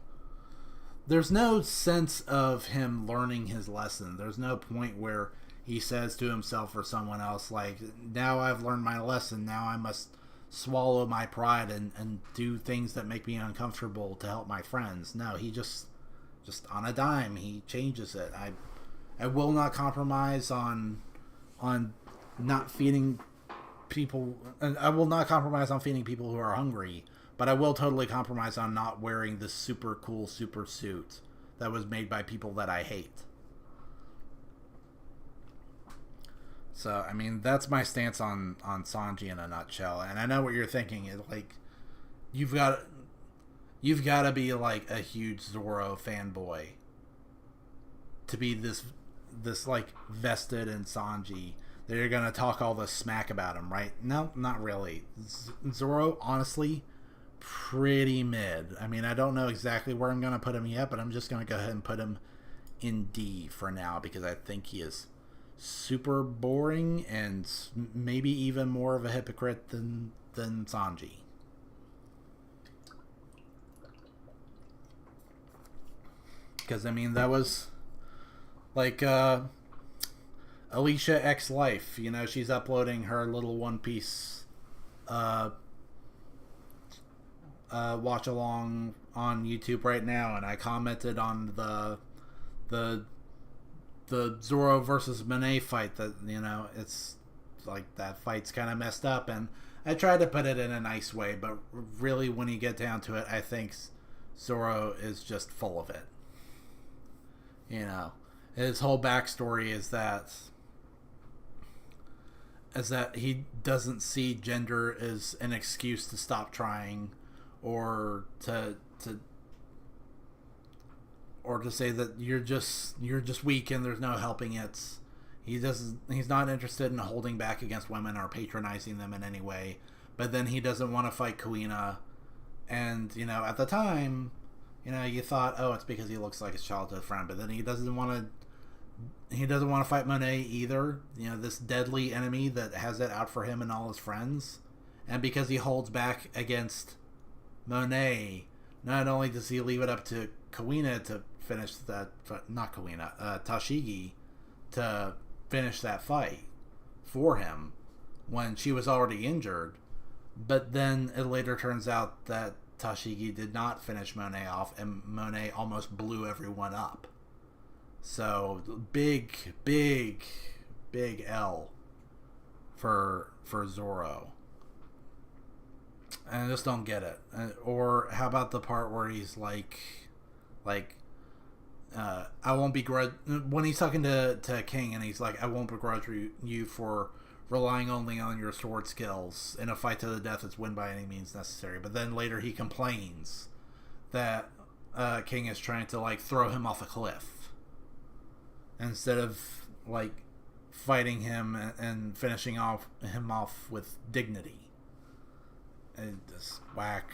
sense of him learning his lesson. There's no point where he says to himself or someone else, now I've learned my lesson, now I must swallow my pride and do things that make me uncomfortable to help my friends. No, he just on a dime, he changes it. I will not compromise on not feeding people. I will not compromise on feeding people who are hungry, but I will totally compromise on not wearing this super cool super suit that was made by people that I hate. So, I mean, that's my stance on Sanji in a nutshell. And I know what you're thinking is you've got to be a huge Zoro fanboy to be this vested in Sanji that you're gonna talk all this smack about him, right? No, not really. Zoro, honestly, pretty mid. I mean, I don't know exactly where I'm gonna put him yet, but I'm just gonna go ahead and put him in D for now because I think he is super boring and maybe even more of a hypocrite than Sanji. Because I mean, that was Alicia X Life. She's uploading her little One Piece uh, watch along on YouTube right now, and I commented on the Zoro versus Monet fight that, you know, it's like that fight's kind of messed up, and I tried to put it in a nice way, but really when you get down to it, I think Zoro is just full of it. You know, his whole backstory is that he doesn't see gender as an excuse to stop trying, or to say that you're just weak and there's no helping it. He's not interested in holding back against women or patronizing them in any way. But then he doesn't want to fight Kuina, and, you know, at the time, you know, you thought, oh, it's because he looks like his childhood friend. But then he doesn't want to fight Monet either. You know, this deadly enemy that has it out for him and all his friends. And because he holds back against Monet, not only does he leave it up to Kuina to finish that, not Kuina, Tashigi, to finish that fight for him when she was already injured, but then it later turns out that Tashigi did not finish Monet off, and Monet almost blew everyone up. So big L for Zoro. And I just don't get it. Or how about the part where he's like I won't begrudge, when he's talking to King, and he's like, I won't begrudge you for relying only on your sword skills. In a fight to the death, it's win by any means necessary. But then later he complains that King is trying to, like, throw him off a cliff instead of, like, fighting him and finishing him off with dignity. And just whack.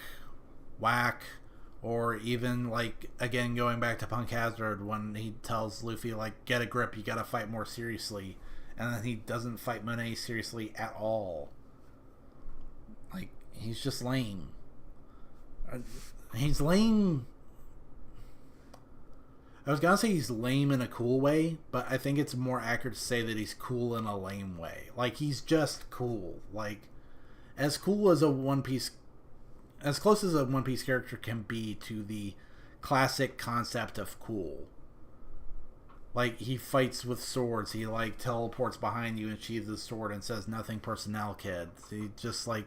Or even, like, again, going back to Punk Hazard, when he tells Luffy, like, get a grip, you gotta fight more seriously. And then he doesn't fight Monet seriously at all. Like, he's just lame. He's lame. I was gonna say he's lame in a cool way, but I think it's more accurate to say that he's cool in a lame way. Like, he's just cool. Like, as cool as as close as a One Piece character can be to the classic concept of cool. Like, he fights with swords. He, like, teleports behind you and sheathes his sword and says, nothing personnel, kid. He just, like,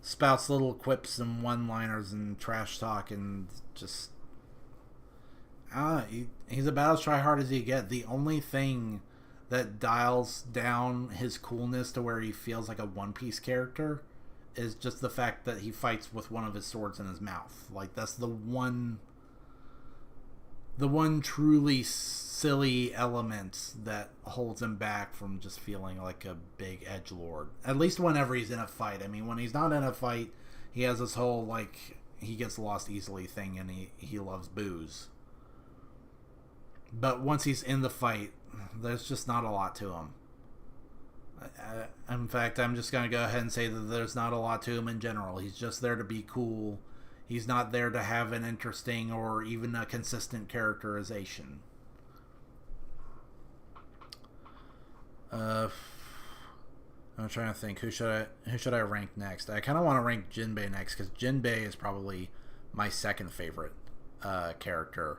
spouts little quips and one-liners and trash talk and just... he's about as try-hard as you get. The only thing that dials down his coolness to where he feels like a One Piece character is just the fact that he fights with one of his swords in his mouth. Like, that's the one truly silly element that holds him back from just feeling like a big edgelord. At least whenever he's in a fight. I mean, when he's not in a fight, he has this whole, like, he gets lost easily thing, and he loves booze. But once he's in the fight, there's just not a lot to him. In fact, I'm just going to go ahead and say that there's not a lot to him in general. He's just there to be cool. He's not there to have an interesting or even a consistent characterization. I'm trying to think. Who should I rank next? I kind of want to rank Jinbei next, because Jinbei is probably my second favorite character.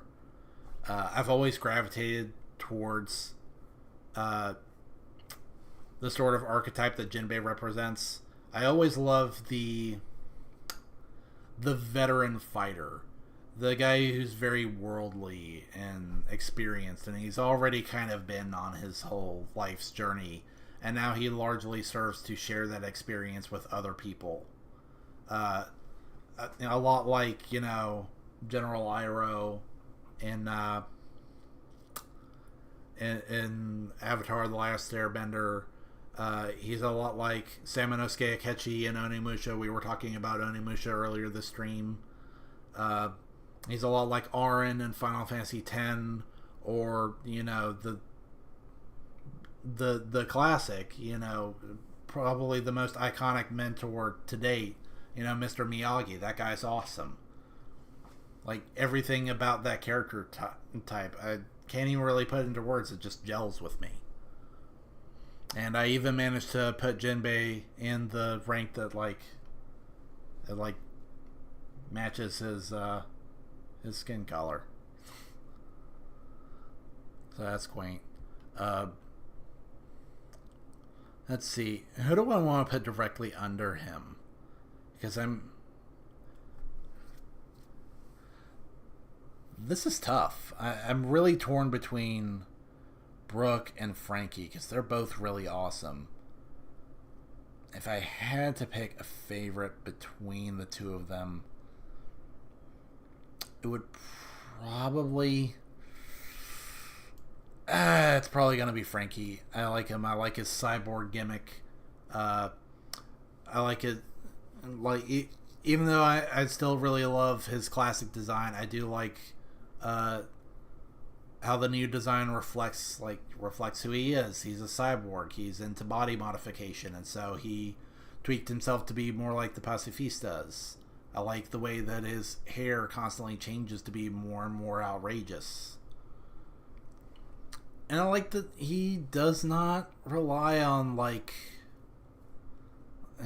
I've always gravitated towards the sort of archetype that Jinbei represents. I always love the veteran fighter, the guy who's very worldly and experienced, and he's already kind of been on his whole life's journey, and now he largely serves to share that experience with other people. A lot like, you know, General Iroh in Avatar: The Last Airbender. He's a lot like Samanosuke Akechi and Onimusha. We were talking about Onimusha earlier this stream. He's a lot like Auron in Final Fantasy X, or, you know, the classic, you know, probably the most iconic mentor to date, you know, Mr. Miyagi. That guy's awesome. Like, everything about that character type, I can't even really put into words. It just gels with me. And I even managed to put Jinbei in the rank that it matches his skin color. So that's quaint. Let's see. Who do I want to put directly under him? Because this is tough. I'm really torn between Brooke and Frankie because they're both really awesome. If I had to pick a favorite between the two of them, it would probably... it's probably going to be Frankie. I like him. I like his cyborg gimmick. I like it. Even though I still really love his classic design, I do like how the new design reflects who he is. He's a cyborg. He's into body modification, and so he tweaked himself to be more like the pacifistas. I like the way that his hair constantly changes to be more and more outrageous. And I like that he does not rely on,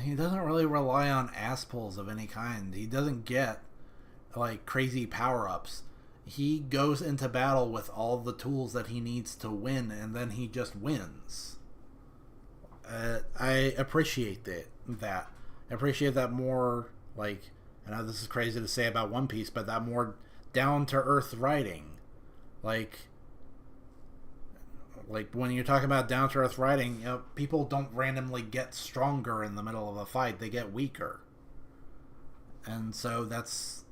he doesn't really rely on ass pulls of any kind. He doesn't get, crazy power-ups. He goes into battle with all the tools that he needs to win, and then he just wins. I appreciate that. I appreciate that more, I know this is crazy to say about One Piece, but that more down-to-earth writing. When you're talking about down-to-earth writing, people don't randomly get stronger in the middle of a fight. They get weaker. And so that's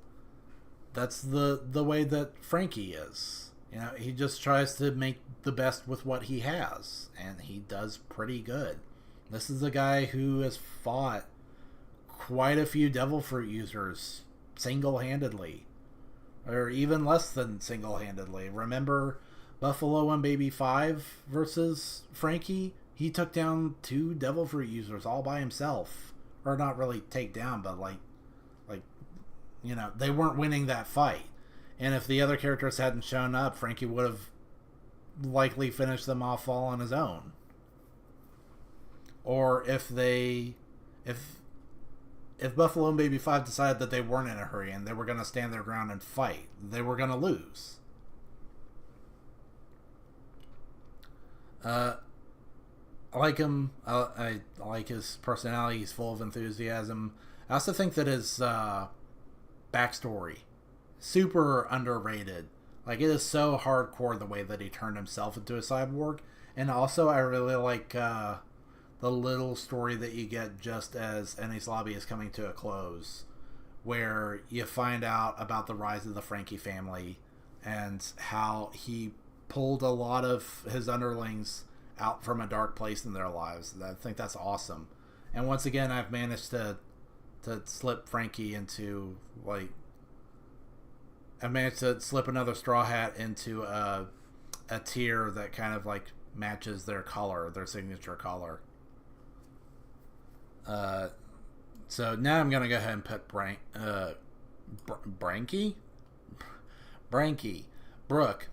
the way that Frankie is. He just tries to make the best with what he has, and he does pretty good. This is a guy who has fought quite a few Devil Fruit users single-handedly, or even less than single-handedly. Remember Buffalo and Baby 5 versus Frankie? He took down 2 Devil Fruit users all by himself. Or not really take down, but they weren't winning that fight. And if the other characters hadn't shown up, Frankie would have likely finished them off all on his own. Or if Buffalo and Baby 5 decided that they weren't in a hurry and they were going to stand their ground and fight, they were going to lose. I like him. I like his personality. He's full of enthusiasm. I also think that his backstory, super underrated. It is so hardcore the way that he turned himself into a cyborg. And also I really like the little story that you get just as Enies Lobby is coming to a close, where you find out about the rise of the Frankie family and how he pulled a lot of his underlings out from a dark place in their lives. I think that's awesome. And once again, I've managed to slip Frankie into I managed to slip another Straw Hat into a tier that kind of matches their color, their signature color. So now I'm gonna go ahead and put Brooke.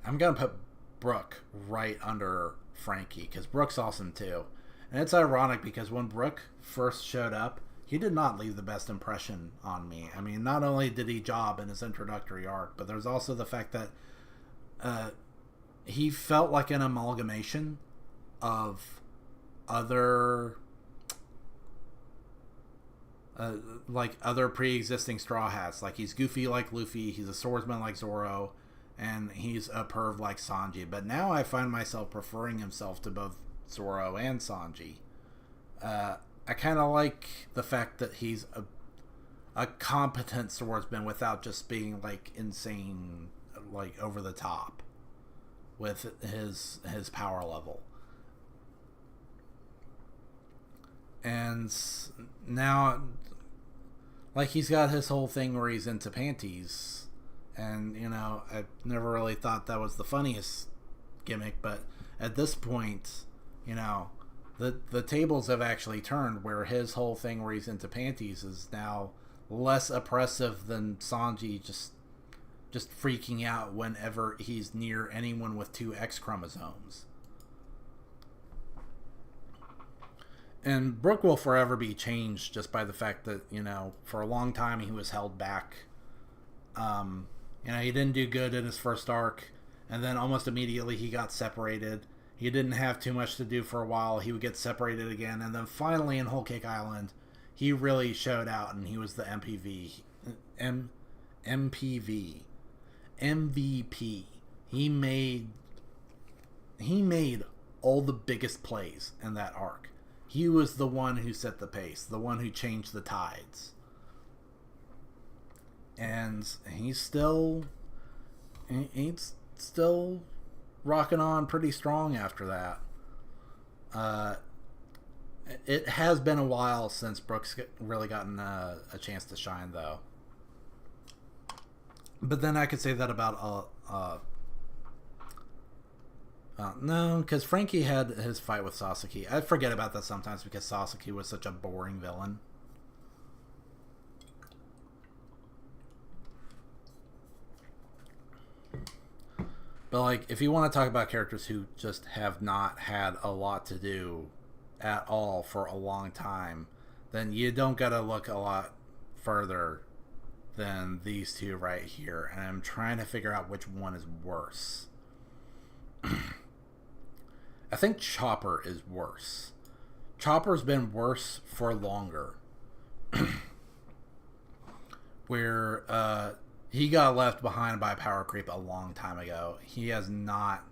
I'm gonna put Brooke right under Frankie because Brooke's awesome too. And it's ironic because when Brooke first showed up, he did not leave the best impression on me. I mean, not only did he job in his introductory arc, but there's also the fact that he felt like an amalgamation of other other pre-existing Straw Hats. He's goofy like Luffy, he's a swordsman like Zoro, and he's a perv like Sanji. But now I find myself preferring himself to both Zoro and Sanji. I kind of like the fact that he's a competent swordsman without just being insane, over the top with his power level. And now, he's got his whole thing where he's into panties. And, I never really thought that was the funniest gimmick, but at this point, the tables have actually turned where his whole thing where he's into panties is now less oppressive than Sanji just freaking out whenever he's near anyone with 2 X chromosomes. And Brook will forever be changed just by the fact that, you know, for a long time he was held back. You know, he didn't do good in his first arc, and then almost immediately he got separated. He didn't have too much to do for a while. He would get separated again, and then finally in Whole Cake Island, he really showed out, and he was the MVP. He made all the biggest plays in that arc. He was the one who set the pace, the one who changed the tides. And he's still rocking on pretty strong after that. It has been a while since Brook's really gotten a chance to shine, though. But then I could say that about no, because Frankie had his fight with Sasaki. I forget about that sometimes because Sasaki was such a boring villain. But, like, if you want to talk about characters who just have not had a lot to do at all for a long time, then you don't gotta look a lot further than these two right here. And I'm trying to figure out which one is worse. I think Chopper is worse. Chopper's been worse for longer. Where, he got left behind by power creep a long time ago. He has not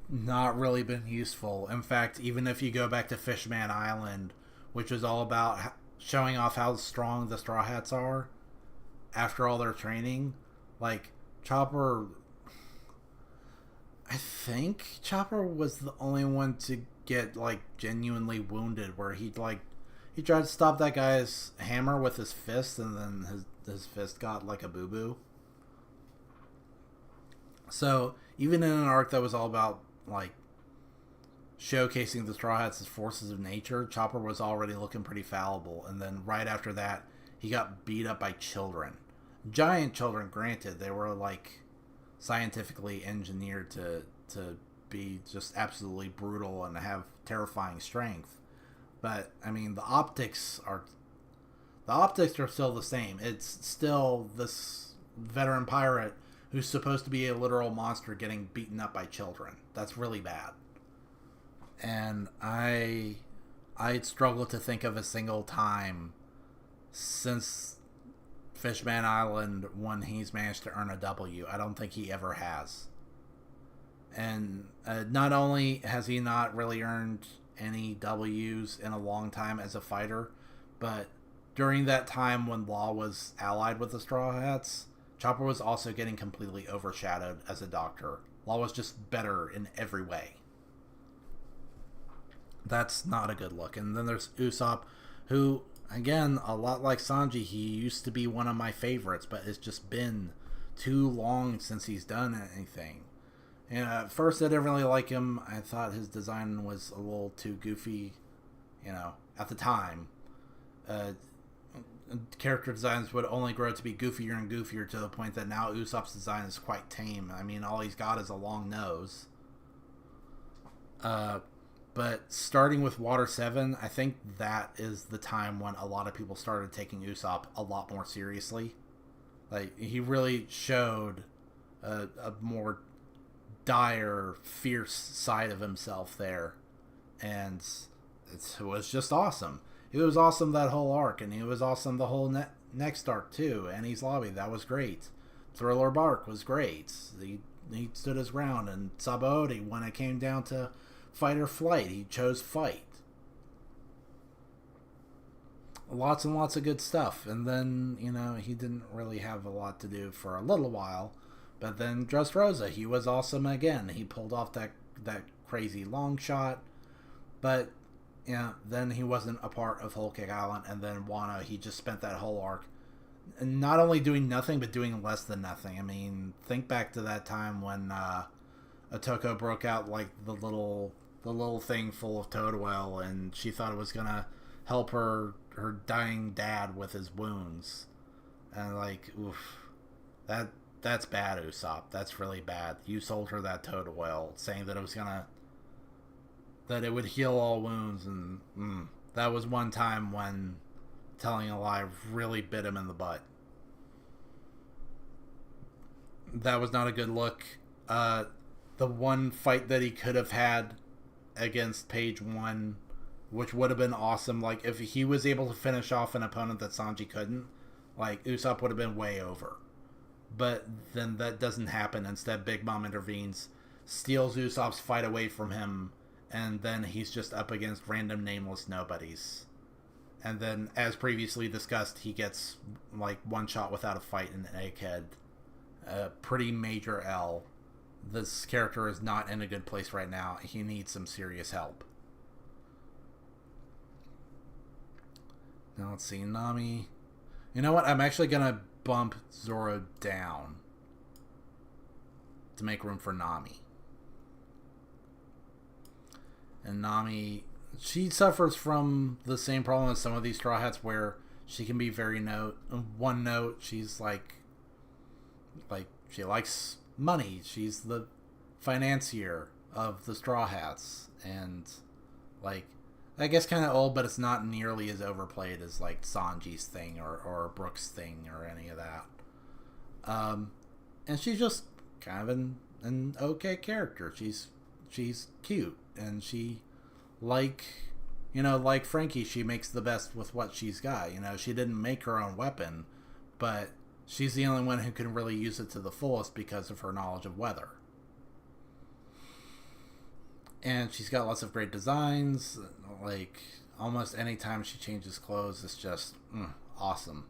really been useful. In fact, even if you go back to Fishman Island, which is all about showing off how strong the Straw Hats are after all their training, like, Chopper... I think Chopper was the only one to get, like, genuinely wounded, where he tried to stop that guy's hammer with his fist, and then his fist got like a boo-boo. So even in an arc that was all about, like, showcasing the Straw Hats as forces of nature, Chopper was already looking pretty fallible. And then right after that, he got beat up by children. Giant children, granted. They were, like, scientifically engineered to be just absolutely brutal and have terrifying strength. But, I mean, the optics are still the same. It's still this veteran pirate who's supposed to be a literal monster getting beaten up by children. That's really bad. And I struggle to think of a single time since Fishman Island when he's managed to earn a W. I don't think he ever has. And not only has he not really earned any W's in a long time as a fighter, but during that time when Law was allied with the Straw Hats, Chopper was also getting completely overshadowed as a doctor. Law was just better in every way. That's not a good look. And then there's Usopp, who, again, a lot like Sanji, he used to be one of my favorites, but it's just been too long since he's done anything. And at first I didn't really like him. I thought his design was a little too goofy, you know, at the time. Character designs would only grow to be goofier and goofier to the point that now Usopp's design is quite tame. I mean, all he's got is a long nose. But starting with Water 7, I think that is the time when a lot of people started taking Usopp a lot more seriously. Like, he really showed a more dire, fierce side of himself there. And it was just awesome. It was awesome that whole arc, and it was awesome the whole next arc too. Annie's Lobby, that was great. Thriller Bark was great. He stood his ground, and Sabaody, when it came down to fight or flight, he chose fight. Lots and lots of good stuff. And then, you know, he didn't really have a lot to do for a little while. But then Dressrosa, he was awesome again. He pulled off that crazy long shot. But, yeah, then he wasn't a part of Whole Cake Island. And then Wano, he just spent that whole arc not only doing nothing, but doing less than nothing. I mean, think back to that time when Otoko broke out, like, the little thing full of toad oil, and she thought it was gonna help her dying dad with his wounds. And, like, oof, that's bad, Usopp. That's really bad. You sold her that toad oil, saying that it was gonna that it would heal all wounds, and that was one time when telling a lie really bit him in the butt. That was not a good look. The one fight that he could have had against Page 1, which would have been awesome, like if he was able to finish off an opponent that Sanji couldn't, like Usopp would have been way over. But then that doesn't happen. Instead, Big Mom intervenes, steals Usopp's fight away from him, and then he's just up against random nameless nobodies. And then, as previously discussed, he gets like one shot without a fight in Egghead. A pretty major L. This character is not in a good place right now. He needs some serious help. Now let's see, Nami. You know what? I'm actually gonna bump Zoro down to make room for Nami. And Nami, she suffers from the same problem as some of these Straw Hats, where she can be very one note. She's like she likes money. She's the financier of the Straw Hats, and like I guess kind of old, but it's not nearly as overplayed as like Sanji's thing or Brooke's thing or any of that. And she's just kind of an okay character. She's cute, and she like Frankie, she makes the best with what she's got. She didn't make her own weapon, but she's the only one who can really use it to the fullest because of her knowledge of weather. And she's got lots of great designs. Like, almost any time she changes clothes, it's just awesome.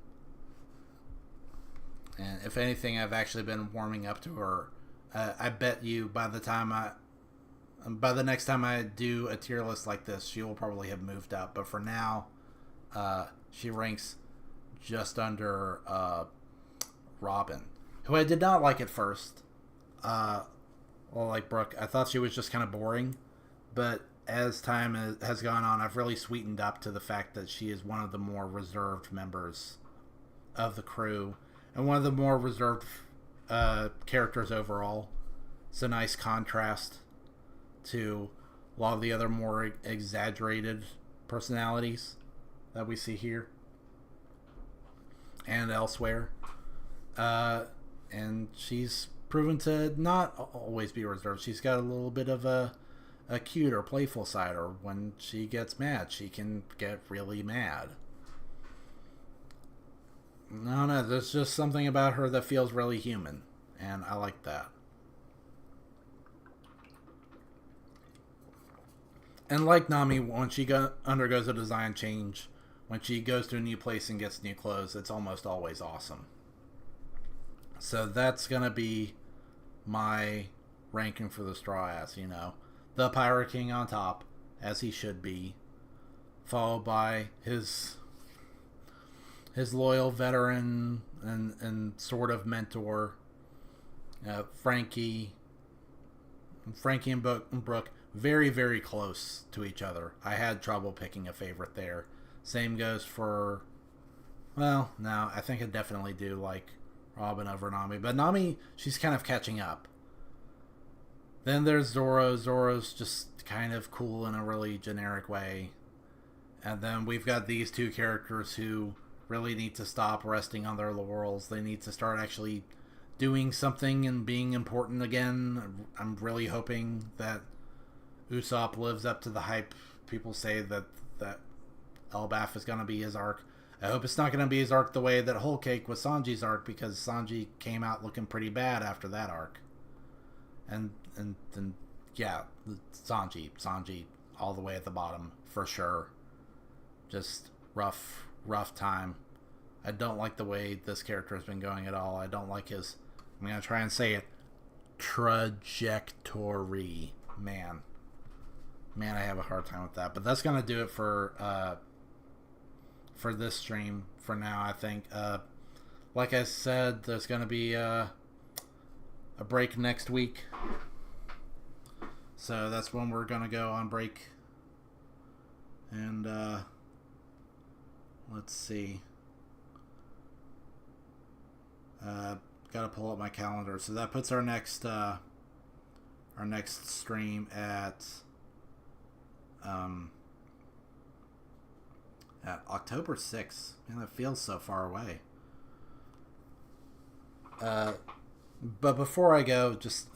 And if anything, I've actually been warming up to her. I bet you by the next time I do a tier list like this, she will probably have moved up. But for now, she ranks just under Robin, who I did not like at first. Like Brooke, I thought she was just kind of boring, but as time has gone on, I've really sweetened up to the fact that she is one of the more reserved members of the crew, and one of the more reserved characters overall. It's a nice contrast to a lot of the other more exaggerated personalities that we see here and elsewhere. And she's proven to not always be reserved. She's got a little bit of a cute or playful side, or when she gets mad, she can get really mad. No, there's just something about her that feels really human, and I like that. And like Nami, when she undergoes a design change, when she goes to a new place and gets new clothes, it's almost always awesome. So that's going to be my ranking for the Straw Hats, The Pirate King on top, as he should be, followed by his loyal veteran and sort of mentor, Frankie and Brooke, very, very close to each other. I had trouble picking a favorite there. Same goes for, well, no, I think I definitely do like Robin over Nami. But Nami, she's kind of catching up. Then there's Zoro. Zoro's just kind of cool in a really generic way. And then we've got these two characters who really need to stop resting on their laurels. They need to start actually doing something and being important again. I'm really hoping that Usopp lives up to the hype. People say that Elbaf is going to be his arc. I hope it's not going to be his arc the way that Whole Cake was Sanji's arc, because Sanji came out looking pretty bad after that arc. And yeah, Sanji all the way at the bottom for sure. Just rough time. I don't like the way this character has been going at all. I don't like his, I'm going to try and say it, trajectory. Man, I have a hard time with that. But that's going to do it for this stream for now, I think. Like I said, there's going to be a break next week. So that's when we're going to go on break. And let's see. Got to pull up my calendar. So that puts our next stream at October 6th. Man, that feels so far away. But before I go, just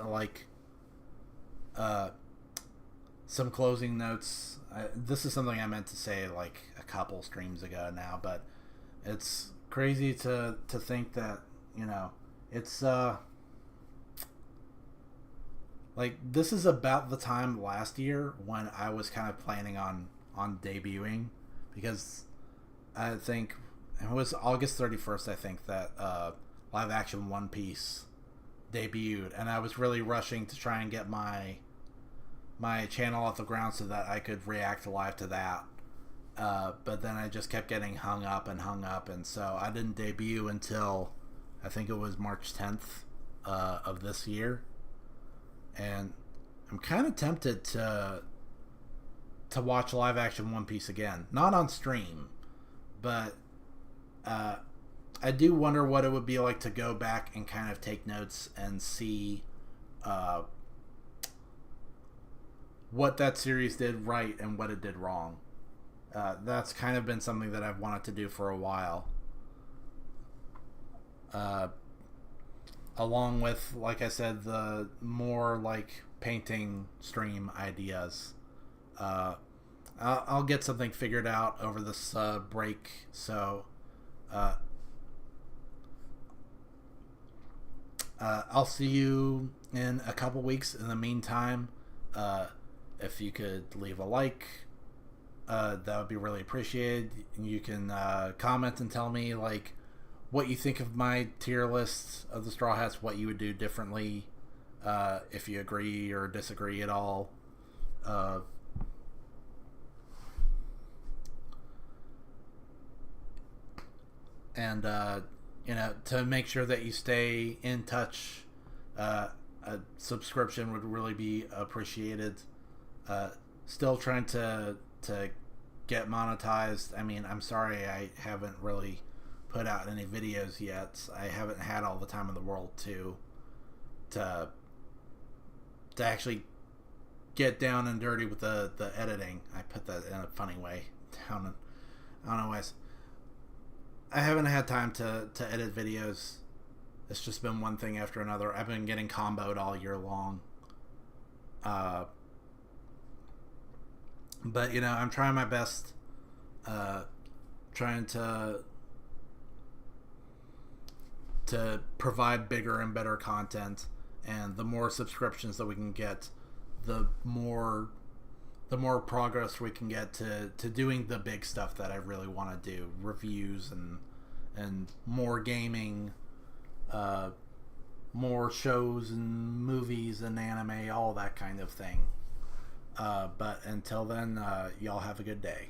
some closing notes. This is something I meant to say like a couple streams ago now, but it's crazy to think that, it's like this is about the time last year when I was kind of planning on debuting, because I think it was August 31st, I think, that live action One Piece debuted, and I was really rushing to try and get my channel off the ground so that I could react live to that. But then I just kept getting hung up, and so I didn't debut until I think it was March 10th of this year. And I'm kind of tempted to watch live action One Piece again. Not on stream, but I do wonder what it would be like to go back and kind of take notes and see what that series did right and what it did wrong. That's kind of been something that I've wanted to do for a while. Along with, like I said, the more like painting stream ideas. I'll get something figured out over this break, so I'll see you in a couple weeks. In the meantime, if you could leave a like, that would be really appreciated. You can comment and tell me like what you think of my tier list of the Straw Hats, what you would do differently, if you agree or disagree at all. And to make sure that you stay in touch, a subscription would really be appreciated. Still trying to get monetized. I mean, I'm sorry I haven't really put out any videos yet. I haven't had all the time in the world to actually get down and dirty with the editing. I put that in a funny way. I don't know why. I haven't had time to edit videos. It's just been one thing after another. I've been getting comboed all year long. But I'm trying my best, trying to provide bigger and better content, and the more subscriptions that we can get, the more progress we can get to doing the big stuff that I really want to do, reviews and more gaming, more shows and movies and anime, all that kind of thing. But until then, y'all have a good day.